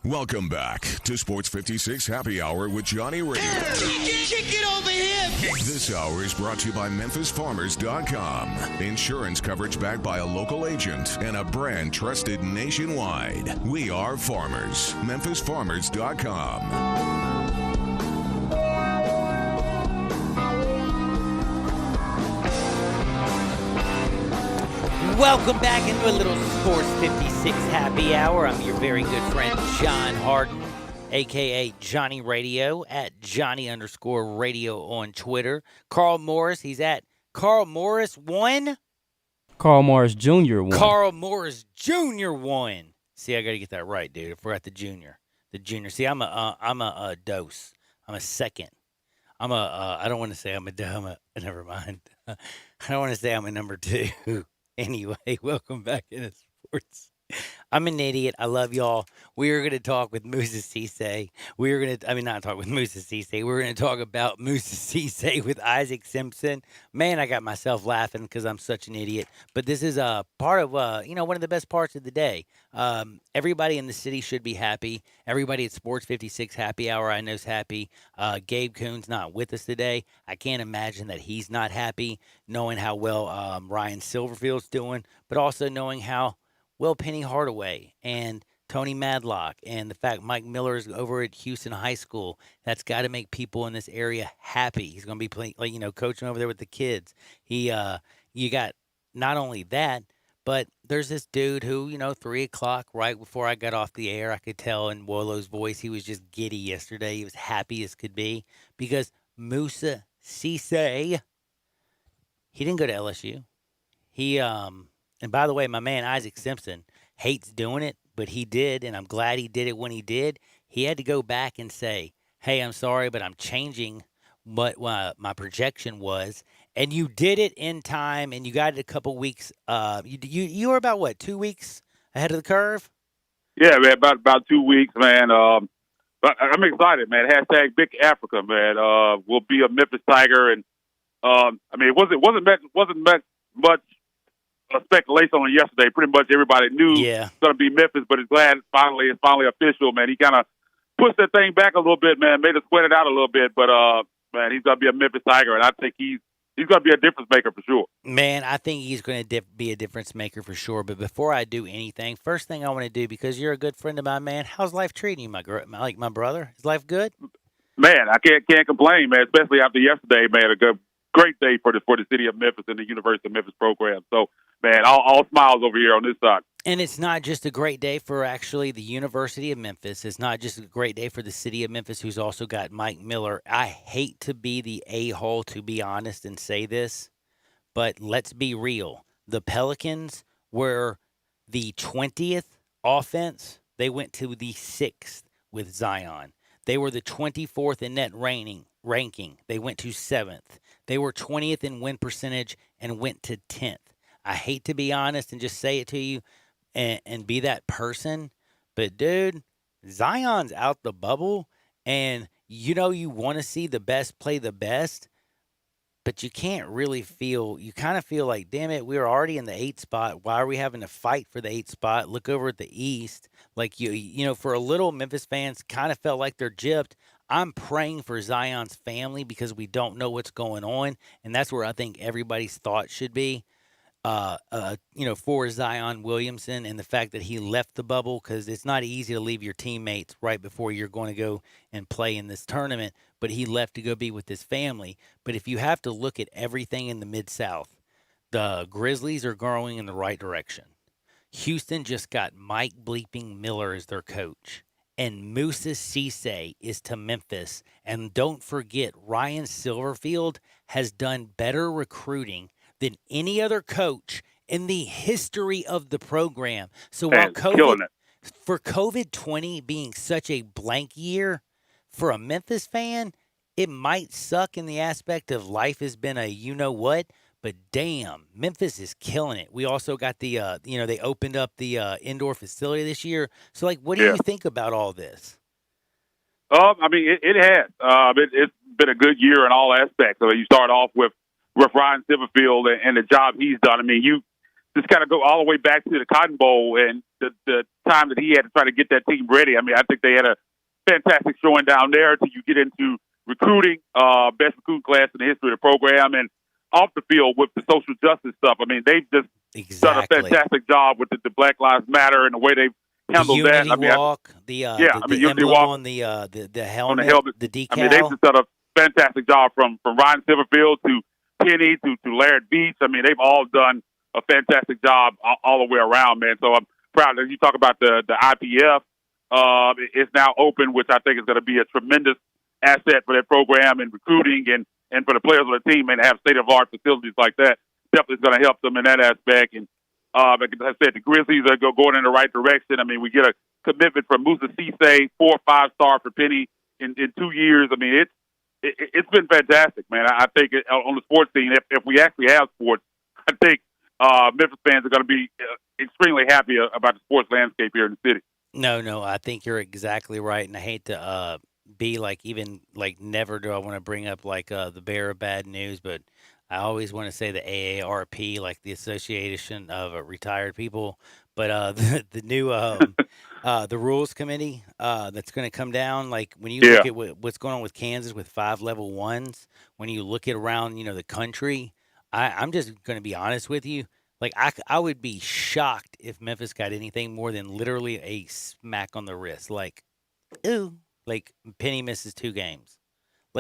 Welcome back to Sports 56 Happy Hour with Johnny Radio.
Kick it over here.
This hour is brought to you by MemphisFarmers.com. Insurance coverage backed by a local agent and a brand trusted nationwide. We are farmers. MemphisFarmers.com.
Welcome back into a little Sports 56 Happy Hour. I'm your very good friend, John Harden, a.k.a. Johnny Radio, at Johnny_radio on Twitter. Carl Morris, he's at Carl Morris 1.
Carl Morris Jr. 1.
Carl Morris Jr. 1. See, I got to get that right, dude. I forgot the junior. The junior. See, I'm a dose. I'm a second. I don't want to say never mind. I don't want to say I'm a number 2. Anyway, welcome back into sports. I'm an idiot. I love y'all. We are going to talk with Moussa Cisse. Not talk with Moussa Cisse. We're going to talk about Moussa Cisse with Isaac Simpson. Man, I got myself laughing because I'm such an idiot. But this is a part of, one of the best parts of the day. Everybody in the city should be happy. Everybody at Sports 56 Happy Hour I know is happy. Gabe Kuhn's not with us today. I can't imagine that he's not happy, knowing how well Ryan Silverfield's doing, but also knowing how well Penny Hardaway and Tony Madlock and the fact Mike Miller is over at Houston High School. That's got to make people in this area happy. He's going to be playing, coaching over there with the kids. You got not only that, but there's this dude who, 3 o'clock, right before I got off the air, I could tell in Wolo's voice he was just giddy yesterday. He was happy as could be because Moussa Cisse, he didn't go to LSU. And by the way, my man Isaac Simpson hates doing it, but he did, and I'm glad he did it when he did. He had to go back and say, hey, I'm sorry, but I'm changing what my projection was. And you did it in time, and you got it a couple weeks. You were about, 2 weeks ahead of the curve?
Yeah, man, about 2 weeks, man. But I'm excited, man. Hashtag Big Africa, man. Will be a Memphis Tiger, and it wasn't much speculation on yesterday. Pretty much everybody knew it's going to be Memphis, but it's finally official, man. He kind of pushed that thing back a little bit, man. Made us sweat it out a little bit, but man, he's going to be a Memphis Tiger, and I think he's going to be a difference maker for sure.
Man, I think he's going to be a difference maker for sure. But before I do anything, first thing I want to do, because you're a good friend of mine, man, how's life treating you, my brother? Is life good?
Man, I can't complain, man. Especially after yesterday, man. A great day for the city of Memphis and the University of Memphis program. So, man, all smiles over here on this side.
And it's not just a great day for actually the University of Memphis. It's not just a great day for the city of Memphis, who's also got Mike Miller. I hate to be the a-hole, to be honest, and say this, but let's be real. The Pelicans were the 20th offense. They went to the 6th with Zion. They were the 24th in net ranking. They went to 7th. They were 20th in win percentage and went to 10th. I hate to be honest and just say it to you and be that person, but dude, Zion's out the bubble, and you want to see the best play the best, but you can't really you kind of feel like, damn it, we were already in the 8th spot. Why are we having to fight for the 8th spot? Look over at the East. Like, for a little, Memphis fans kind of felt like they're gypped. I'm praying for Zion's family because we don't know what's going on, and that's where I think everybody's thought should be. for Zion Williamson and the fact that he left the bubble, because it's not easy to leave your teammates right before you're going to go and play in this tournament, but he left to go be with his family. But if you have to look at everything in the Mid-South, the Grizzlies are going in the right direction. Houston just got Mike bleeping Miller as their coach. And Moussa Cisse is to Memphis. And don't forget, Ryan Silverfield has done better recruiting than any other coach in the history of the program. So while COVID-20 being such a blank year for a Memphis fan, it might suck in the aspect of life has been a you-know-what, but damn, Memphis is killing it. We also got the, they opened up the indoor facility this year. So, what do you think about all this?
It has. It's been a good year in all aspects. So you start off with Ryan Silverfield and the job he's done. You just kind of go all the way back to the Cotton Bowl and the time that he had to try to get that team ready. I think they had a fantastic showing down there until you get into recruiting, best recruiting class in the history of the program, and off the field with the social justice stuff. They've just done a fantastic job with the Black Lives Matter and the way they've handled that.
Unity walk, the emblem
walk
on the helmet, the decal.
They've just done a fantastic job from Ryan Silverfield to Penny to Laird Beach. They've all done a fantastic job all the way around, man. So I'm proud that you talk about the IPF. It's now open, which I think is going to be a tremendous asset for that program and recruiting and for the players on the team, and have state-of-the-art facilities like that. Definitely is going to help them in that aspect. And like I said, the Grizzlies are going in the right direction. We get a commitment from Moussa Cisse, 4- or 5-star for Penny in 2 years. It's been fantastic, man. I think on the sports scene, if we actually have sports, I think Memphis fans are going to be extremely happy about the sports landscape here in the city.
No, I think you're exactly right, and I hate to be never do I want to bring up the bearer of bad news, but I always want to say the AARP, the Association of Retired People, but the new the rules committee that's going to come down. When you look at what's going on with Kansas with 5 level 1s, when you look at around the country, I'm just going to be honest with you. I would be shocked if Memphis got anything more than literally a smack on the wrist. Ooh. Penny misses 2 games.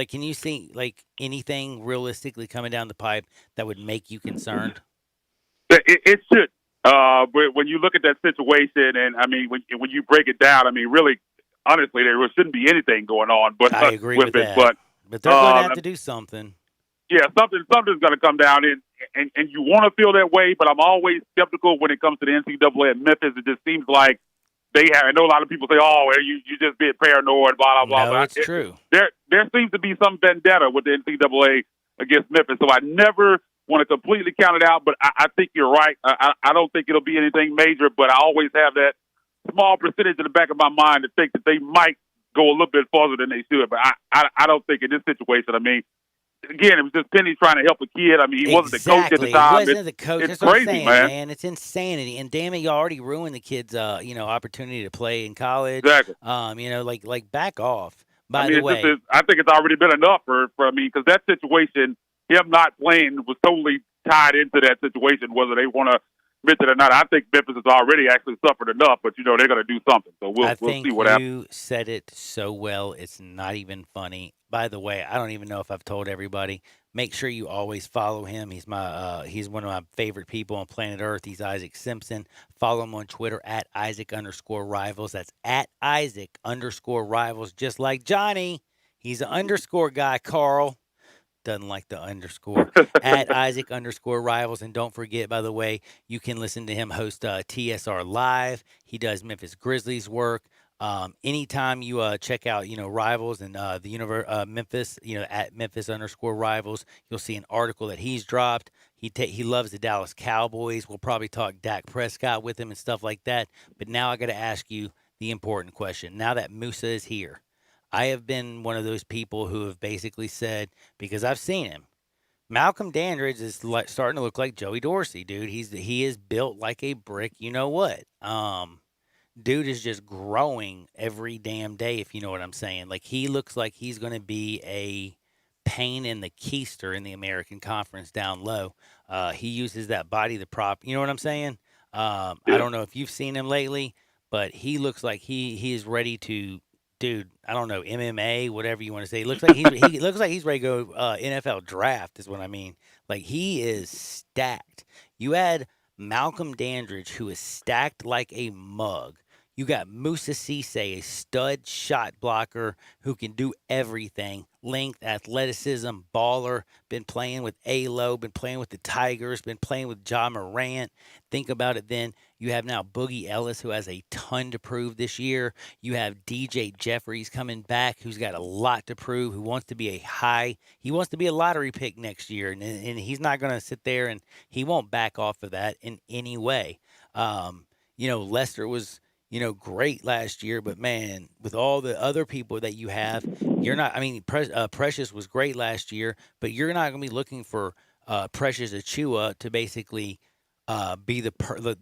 Can you see anything realistically coming down the pipe that would make you concerned?
It should. But when you look at that situation, and when you break it down, really, honestly, there shouldn't be anything going on. But
I agree with that.
But
they're going to have to do something.
Yeah, something's going to come down, and you want to feel that way. But I'm always skeptical when it comes to the NCAA and Memphis. It just seems like I know a lot of people say, "Oh, you just being paranoid," blah blah blah.
No, it's true.
There seems to be some vendetta with the NCAA against Memphis, so I never want to completely count it out. But I think you're right. I don't think it'll be anything major, but I always have that small percentage in the back of my mind to think that they might go a little bit farther than they should. But I don't think in this situation. Again, it was just Penny trying to help a kid. He wasn't the coach at the time.
He wasn't the coach.
It's
That's
crazy,
what I'm saying, man. It's insanity. And damn it, you already ruined the kid's, opportunity to play in college.
Exactly.
Back off. By the way,
I think it's already been enough for because that situation, him not playing, was totally tied into that situation, whether they want to admit it or not. I think Memphis has already actually suffered enough, but they're going to do something. So we'll see what happens.
You said it so well. It's not even funny. By the way, I don't even know if I've told everybody. Make sure you always follow him. He's one of my favorite people on planet Earth. He's Isaac Simpson. Follow him on Twitter at Isaac_Rivals. That's at Isaac_Rivals. Just like Johnny. He's an underscore guy, Carl. Doesn't like the underscore. At Isaac_Rivals. And don't forget, by the way, you can listen to him host TSR Live. He does Memphis Grizzlies work. Anytime you check out, Rivals and the Memphis, at Memphis_Rivals, you'll see an article that he's dropped. He loves the Dallas Cowboys. We'll probably talk Dak Prescott with him and stuff like that. But now I got to ask you the important question. Now that Moussa is here, I have been one of those people who have basically said, because I've seen him, Malcolm Dandridge is starting to look like Joey Dorsey, dude. He is built like a brick. You know what? Dude is just growing every damn day, if you know what I'm saying. He looks like he's going to be a pain in the keister in the American Conference down low. He uses that body to prop. You know what I'm saying? I don't know if you've seen him lately, but he looks like he is ready to, dude. I don't know, MMA, whatever you want to say. He looks like he looks like he's ready to go NFL draft. Is what I mean. Like he is stacked. You add Malcolm Dandridge, who is stacked like a mug. You got Musa Cisse, a stud shot blocker who can do everything. Length, athleticism, baller. Been playing with A-Lo, been playing with the Tigers, been playing with Ja Morant. Think about it then. You have now Boogie Ellis, who has a ton to prove this year. You have DJ Jeffries coming back, who's got a lot to prove, who wants to be he wants to be a lottery pick next year. And he's not going to sit there and he won't back off of that in any way. Lester was, great last year, but man, with all the other people that you have, you're not. I mean, Precious was great last year, but you're not going to be looking for Precious Achiuwa to basically be the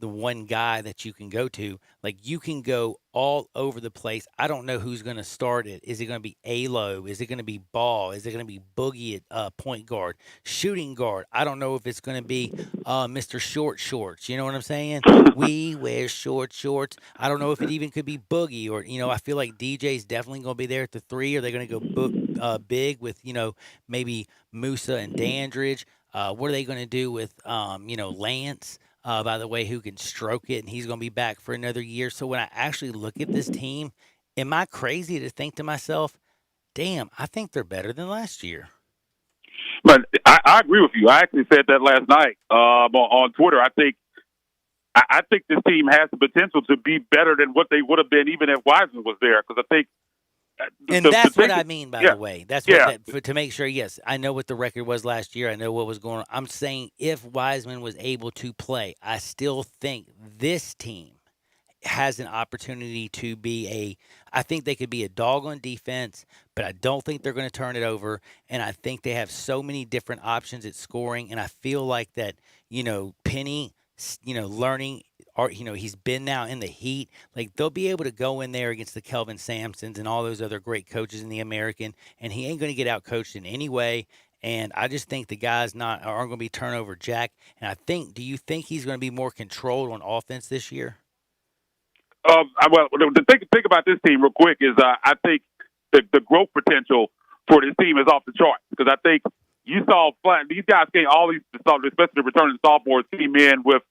one guy that you can go to. Like you can go all over the place. I don't know who's going to start it. Is it going to be A-Lo? Is it going to be Ball? Is it going to be Boogie at point guard, shooting guard? I don't know if it's going to be Mr. Short Shorts. You know what I'm saying? We wear short shorts. I don't know if it even could be Boogie or I feel like DJ's definitely going to be there at the 3. Are they going to go big with maybe Musa and Dandridge? What are they going to do with, Lance, by the way, who can stroke it, and he's going to be back for another year. So when I actually look at this team, am I crazy to think to myself, damn, I think they're better than last year?
But I agree with you. I actually said that last night on Twitter. I think this team has the potential to be better than what they would have been even if Wiseman was there, because I think
And that's what I mean, by the way. That's what to make sure, yes, I know what the record was last year. I know what was going on. I'm saying if Wiseman was able to play, I still think this team has an opportunity to be I think they could be a dog on defense, but I don't think they're going to turn it over. And I think they have so many different options at scoring. And I feel like that, Penny, learning, he's been now in the Heat. Like they'll be able to go in there against the Kelvin Sampsons and all those other great coaches in the American, and he ain't going to get out coached in any way. And I just think the guys aren't going to be turnover jack. And do you think he's going to be more controlled on offense this year?
The thing about this team, real quick, is I think the growth potential for this team is off the charts, because I think you saw these guys came, especially the returning sophomores, came in with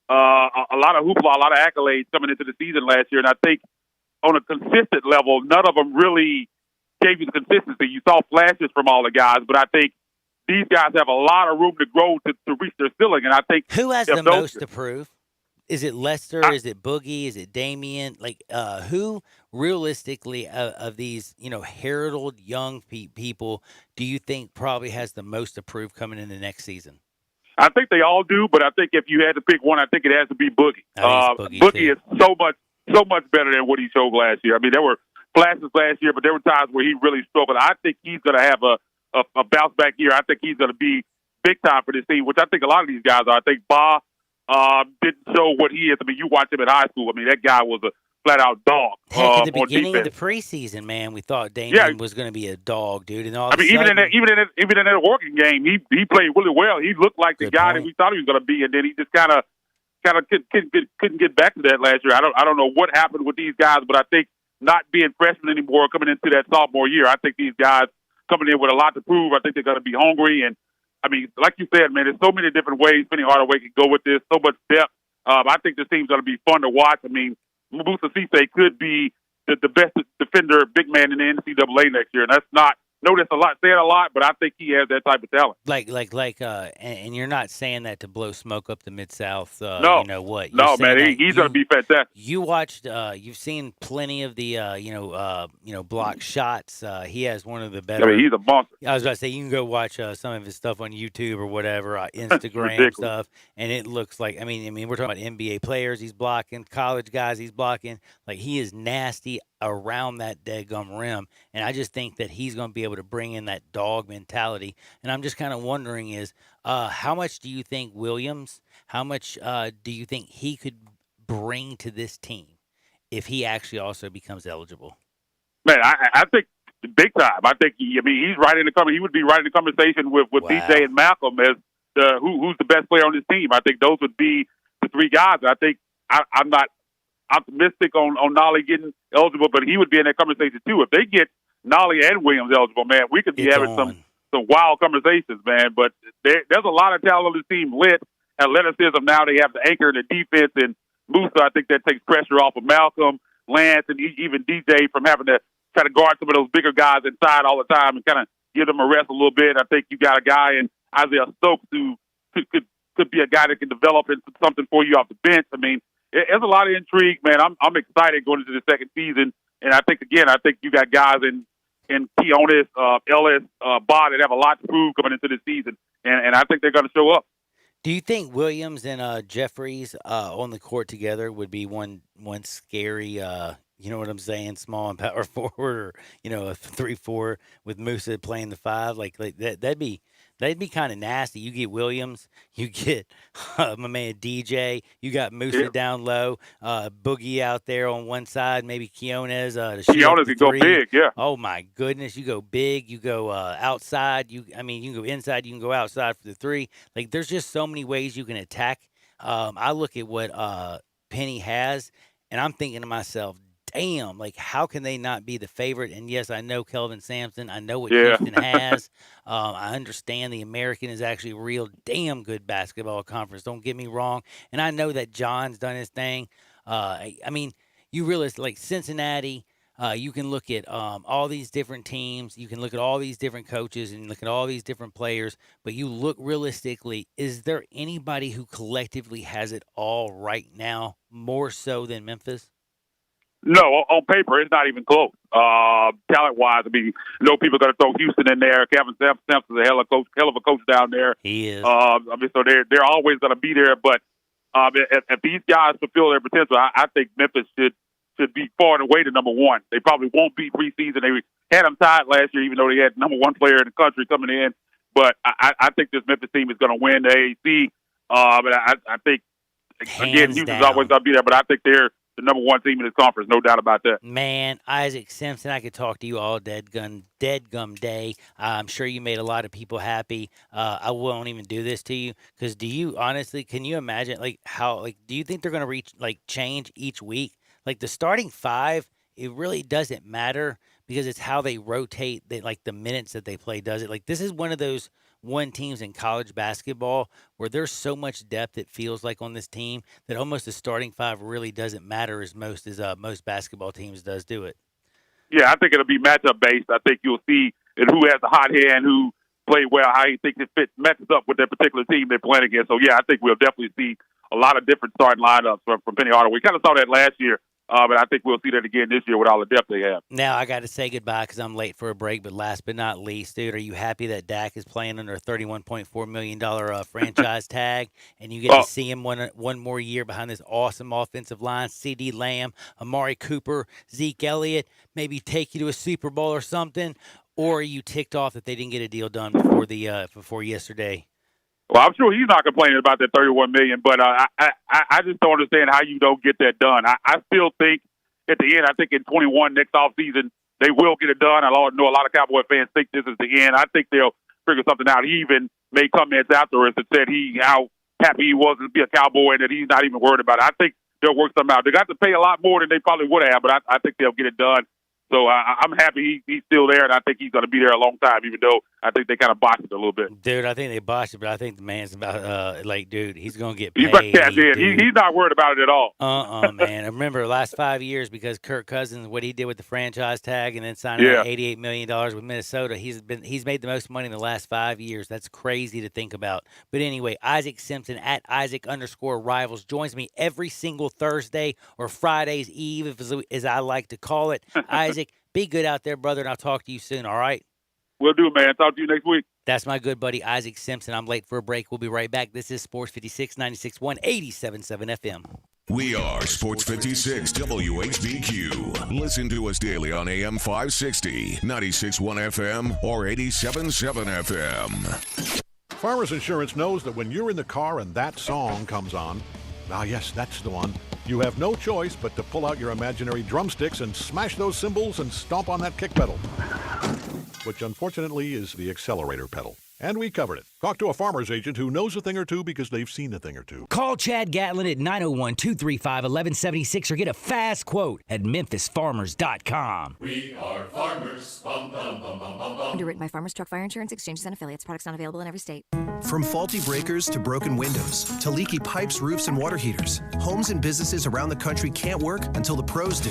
a lot of hoopla, a lot of accolades coming into the season last year, and I think on a consistent level, none of them really gave you the consistency. You saw flashes from all the guys, but I think these guys have a lot of room to grow to reach their ceiling, and I think
who has the most to prove? Is it Lester? Is it Boogie? Is it Damian? Like, who realistically of these, heralded young people do you think probably has the most to prove coming in the next season?
I think they all do, but I think if you had to pick one, I think it has to be Boogie. Boogie is so much better than what he showed last year. I mean, there were flashes last year, but there were times where he really struggled. I think he's going to have a bounce back year. I think he's going to be big time for this team, which I think a lot of these guys are. I think Ba didn't show what he is. I mean, you watch him in high school. I mean, that guy was a flat-out dog.
Heck, at the beginning of the preseason, man, we thought Damian was going to be a dog, dude. And
even in that Oregon game, he played really well. He looked like the guy that we thought he was going to be, and then he just kind of couldn't get back to that last year. I don't know what happened with these guys, but I think not being freshmen anymore, coming into that sophomore year, I think these guys coming in with a lot to prove. I think they're going to be hungry, and I mean, like you said, man, there's so many different ways Penny Hardaway can go with this, so much depth. I think this team's going to be fun to watch. I mean, Musa Cisse could be the best defender, big man in the NCAA next year, and that's not. No, that's saying a lot, but I think he has that type of talent.
And you're not saying that to blow smoke up the Mid-South.
No,
you know what?
No, man, he's going to be fantastic.
You watched, you've seen plenty of the, block shots. He has one of the better.
I mean, he's a monster.
I was about to say, you can go watch some of his stuff on YouTube or whatever, Instagram stuff, and it looks like. I mean, we're talking about NBA players. He's blocking college guys. He's blocking. Like he is nasty around that deadgum rim, and I just think that he's going to be able to bring in that dog mentality. And I'm just kind of wondering is how much do you think Williams, how much do you think he could bring to this team if he actually also becomes eligible?
Man, I think big time. I think he's right in the he would be right in the conversation with DJ and Malcolm as who's the best player on this team. I think those would be the three guys. I think I'm not optimistic on Nolly getting eligible, but he would be in that conversation too. If they get Nolly and Williams eligible, man, we could be having some wild conversations, man. But there's a lot of talent on this team. Athleticism now, they have the anchor in the defense, and Musa, I think that takes pressure off of Malcolm, Lance, and even DJ from having to try to guard some of those bigger guys inside all the time and kind of give them a rest a little bit. I think you got a guy in Isaiah Stokes who could be a guy that can develop into something for you off the bench. I mean, there's a lot of intrigue, man. I'm excited going into the second season, and I think you got guys in Keonis, Ellis, Bott that have a lot to prove coming into this season, and I think they're going to show up.
Do you think Williams and Jeffries on the court together would be one scary, you know what I'm saying, small and power forward, or a 3-4 with Musa playing the 5? Like that'd be kind of nasty. You get Williams, you get my man DJ, you got Musa down low, Boogie out there on one side, maybe Keonis.
Keonis could go big, yeah.
Oh my goodness, you go big, you go outside. You can go inside, you can go outside for the 3. Like there's just so many ways you can attack. I look at what Penny has, and I'm thinking to myself, damn, like how can they not be the favorite? And yes, I know Kelvin Sampson. I know what Houston has. I understand the American is actually a real damn good basketball conference. Don't get me wrong. And I know that John's done his thing. I mean, you realize like Cincinnati, you can look at all these different teams. You can look at all these different coaches and look at all these different players. But you look realistically, is there anybody who collectively has it all right now more so than Memphis?
No, on paper, it's not even close. Talent-wise, I mean, people are going to throw Houston in there. Kevin Sampson's a hell of a coach down there.
He is.
So they're always going to be there. But if these guys fulfill their potential, I think Memphis should be far and away the number one. They probably won't be preseason. They had them tied last year, even though they had number one player in the country coming in. But I think this Memphis team is going to win the AAC. But I think, again, Houston's always going to be there. But I think they're the number one team in this conference, no doubt about that.
Man, Isaac Simpson, I could talk to you all deadgum day. I'm sure you made a lot of people happy. I won't even do this to you because can you imagine do you think they're going to change each week? Like the starting 5, it really doesn't matter because it's how they rotate, the minutes that they play does it. Like this is one of those teams in college basketball where there's so much depth it feels like on this team that almost the starting 5 really doesn't matter as most basketball teams do it.
Yeah, I think it'll be matchup based. I think you'll see who has the hot hand, who played well, how he thinks it matches up with that particular team they're playing against. So yeah, I think we'll definitely see a lot of different starting lineups from Penny Hardaway. We kind of saw that last year. But I think we'll see that again this year with all the depth they have.
Now, I got to say goodbye because I'm late for a break. But last but not least, dude, are you happy that Dak is playing under a $31.4 million franchise tag? And you get to see him one more year behind this awesome offensive line. CeeDee Lamb, Amari Cooper, Zeke Elliott, maybe take you to a Super Bowl or something? Or are you ticked off that they didn't get a deal done before yesterday?
Well, I'm sure he's not complaining about that $31 million, but I just don't understand how you don't get that done. I still think at the end, I think in 21 next offseason, they will get it done. I know a lot of Cowboy fans think this is the end. I think they'll figure something out. He even made comments afterwards that said how happy he was to be a Cowboy and that he's not even worried about it. I think they'll work something out. They got to pay a lot more than they probably would have, but I think they'll get it done. So I'm happy he's still there, and I think he's going to be there a long time, even though I think they kind of botched it a little bit.
Dude, I think they botched it, but I think the man's about, dude, he's going to get paid.
He's not worried about it at all.
Man. I remember the last 5 years because Kirk Cousins, what he did with the franchise tag and then signing $88 million with Minnesota, he's made the most money in the last 5 years. That's crazy to think about. But anyway, Isaac Simpson at Isaac_Rivals joins me every single Thursday or Friday's Eve, as I like to call it. Isaac, be good out there, brother, and I'll talk to you soon, all right?
Will do, man. Talk to you next week.
That's my good buddy, Isaac Simpson. I'm late for a break. We'll be right back. This is Sports 56, 96.1, 87.7 FM.
We are Sports 56 WHBQ. Listen to us daily on AM 560, 96.1 FM, or 87.7 FM.
Farmers Insurance knows that when you're in the car and that song comes on, yes, that's the one, you have no choice but to pull out your imaginary drumsticks and smash those cymbals and stomp on that kick pedal. which unfortunately is the accelerator pedal. And we covered it. Talk to a farmer's agent who knows a thing or two because they've seen a thing or two.
Call Chad Gatlin at 901-235-1176 or get a fast quote at memphisfarmers.com.
We are farmers. Bum, bum, bum, bum, bum, bum.
Underwritten by Farmers Truck Fire Insurance Exchanges and Affiliates. Products not available in every state.
From faulty breakers to broken windows to leaky pipes, roofs, and water heaters, homes and businesses around the country can't work until the pros do.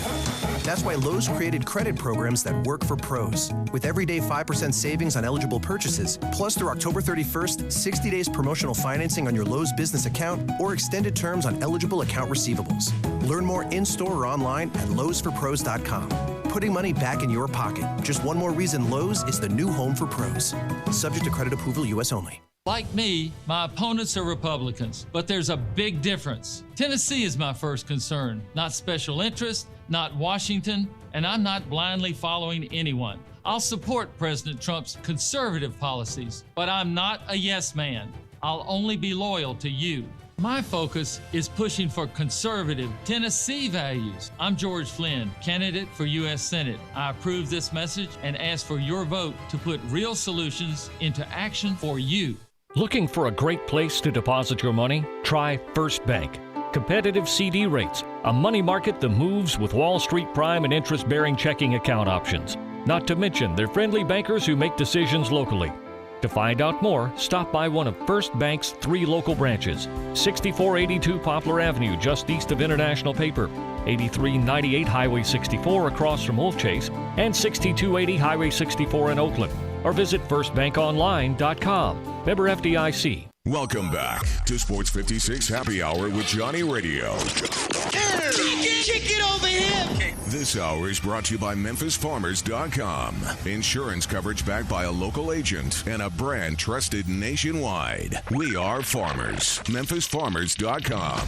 That's why Lowe's created credit programs that work for pros. With everyday 5% savings on eligible purchases, plus through October 31st, 60 days promotional financing on your Lowe's business account or extended terms on eligible account receivables. Learn more in-store or online at lowesforpros.com. Putting money back in your pocket. Just one more reason Lowe's is the new home for pros. Subject to credit approval, U.S. only.
Like me, my opponents are Republicans, but there's a big difference. Tennessee is my first concern, not special interest, not Washington, and I'm not blindly following anyone. I'll support President Trump's conservative policies, but I'm not a yes man. I'll only be loyal to you. My focus is pushing for conservative Tennessee values. I'm George Flynn, candidate for U.S. Senate. I approve this message and ask for your vote to put real solutions into action for you.
Looking for a great place to deposit your money? Try First Bank. Competitive CD rates, a money market that moves with Wall Street prime and interest-bearing checking account options. Not to mention their friendly bankers who make decisions locally. To find out more, stop by one of First Bank's 3 local branches. 6482 Poplar Avenue, just east of International Paper. 8398 Highway 64 across from Wolf Chase. And 6280 Highway 64 in Oakland. Or visit firstbankonline.com. Member FDIC.
Welcome back to Sports 56 Happy Hour with Johnny Radio.
Kick it over here.
This hour is brought to you by memphisfarmers.com. Insurance coverage backed by a local agent and a brand trusted nationwide. We are farmers. memphisfarmers.com.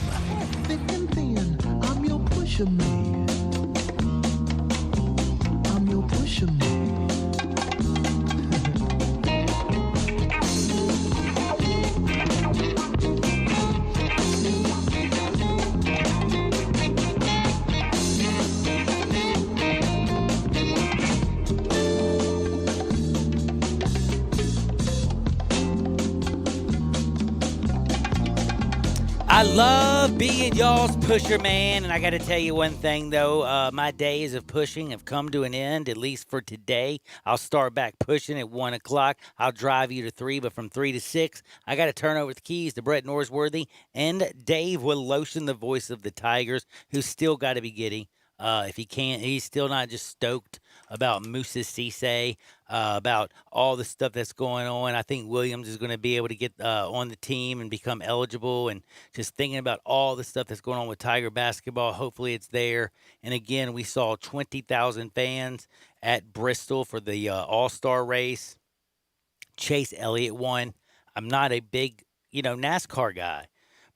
Thick and thin, I'm your pusher man. I'm your pusher man.
I love being y'all's pusher man, and I got to tell you one thing, though. My days of pushing have come to an end, at least for today. I'll start back pushing at 1 o'clock. I'll drive you to 3, but from 3 to 6, I got to turn over the keys to Brett Norsworthy and Dave Willotion, the voice of the Tigers, who's still got to be giddy. If he can't, he's still not just stoked about Moses Cisse, about all the stuff that's going on. I think Williams is going to be able to get on the team and become eligible, and just thinking about all the stuff that's going on with Tiger basketball. Hopefully it's there. And again, we saw 20,000 fans at Bristol for the All-Star race. Chase Elliott won. I'm not a big, NASCAR guy,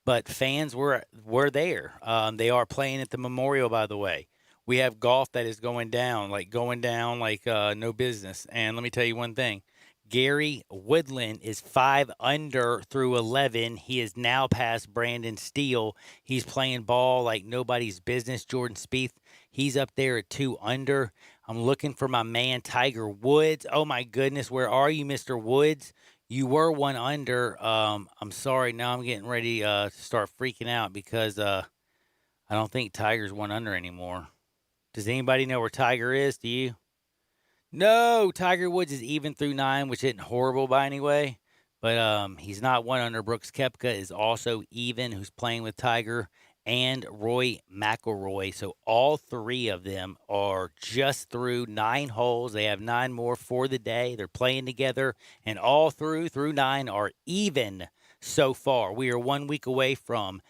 but fans were there. They are playing at the Memorial, by the way. We have golf that is going down like no business. And let me tell you one thing. Gary Woodland is 5 under through 11. He is now past Brandon Steele. He's playing ball like nobody's business. Jordan Spieth, he's up there at 2 under. I'm looking for my man Tiger Woods. Oh, my goodness. Where are you, Mr. Woods? You were 1 under. I'm sorry. Now I'm getting ready to start freaking out because I don't think Tiger's 1 under anymore. Does anybody know where Tiger is? Do you? No, Tiger Woods is even through 9, which isn't horrible by any way. But he's not 1 under. Brooks Koepka is also even, who's playing with Tiger, and Roy McIlroy. So all 3 of them are just through 9 holes. They have 9 more for the day. They're playing together, and all through 9 are even so far. We are 1 week away from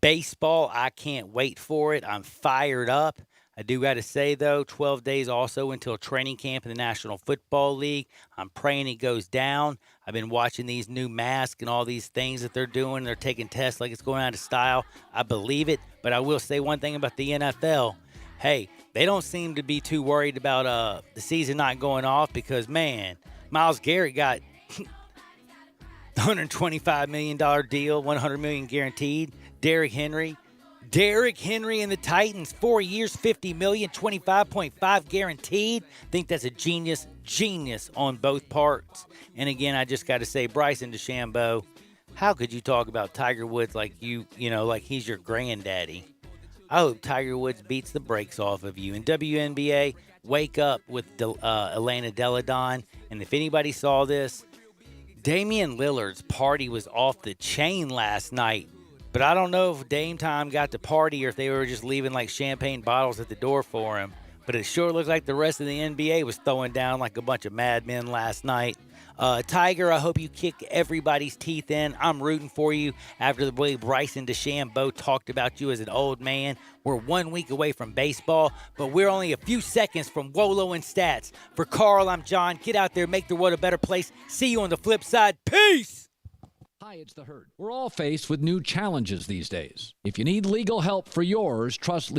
baseball. I can't wait for it. I'm fired up. I do got to say, though, 12 days also until training camp in the National Football League. I'm praying it goes down. I've been watching these new masks and all these things that they're doing. They're taking tests like it's going out of style. I believe it, but I will say one thing about the NFL. Hey, they don't seem to be too worried about the season not going off because, man, Myles Garrett got $125 million deal, $100 million guaranteed. Derrick Henry, Derrick Henry and the Titans, 4 years, $50 million, 25.5 guaranteed. Think that's a genius on both parts. And again, I just got to say, Bryson DeChambeau, how could you talk about Tiger Woods like like he's your granddaddy? I hope Tiger Woods beats the brakes off of you. In WNBA, wake up with Elena Delle Donne. And if anybody saw this, Damian Lillard's party was off the chain last night. But I don't know if Dame Time got to party or if they were just leaving like champagne bottles at the door for him. But it sure looked like the rest of the NBA was throwing down like a bunch of madmen last night. Tiger, I hope you kick everybody's teeth in. I'm rooting for you after the way Bryson DeChambeau talked about you as an old man. We're 1 week away from baseball, but we're only a few seconds from Wolo and Stats. For Carl, I'm John. Get out there, make the world a better place. See you on the flip side. Peace!
Hi, it's The Herd. We're all faced with new challenges these days. If you need legal help for yours, trust Legal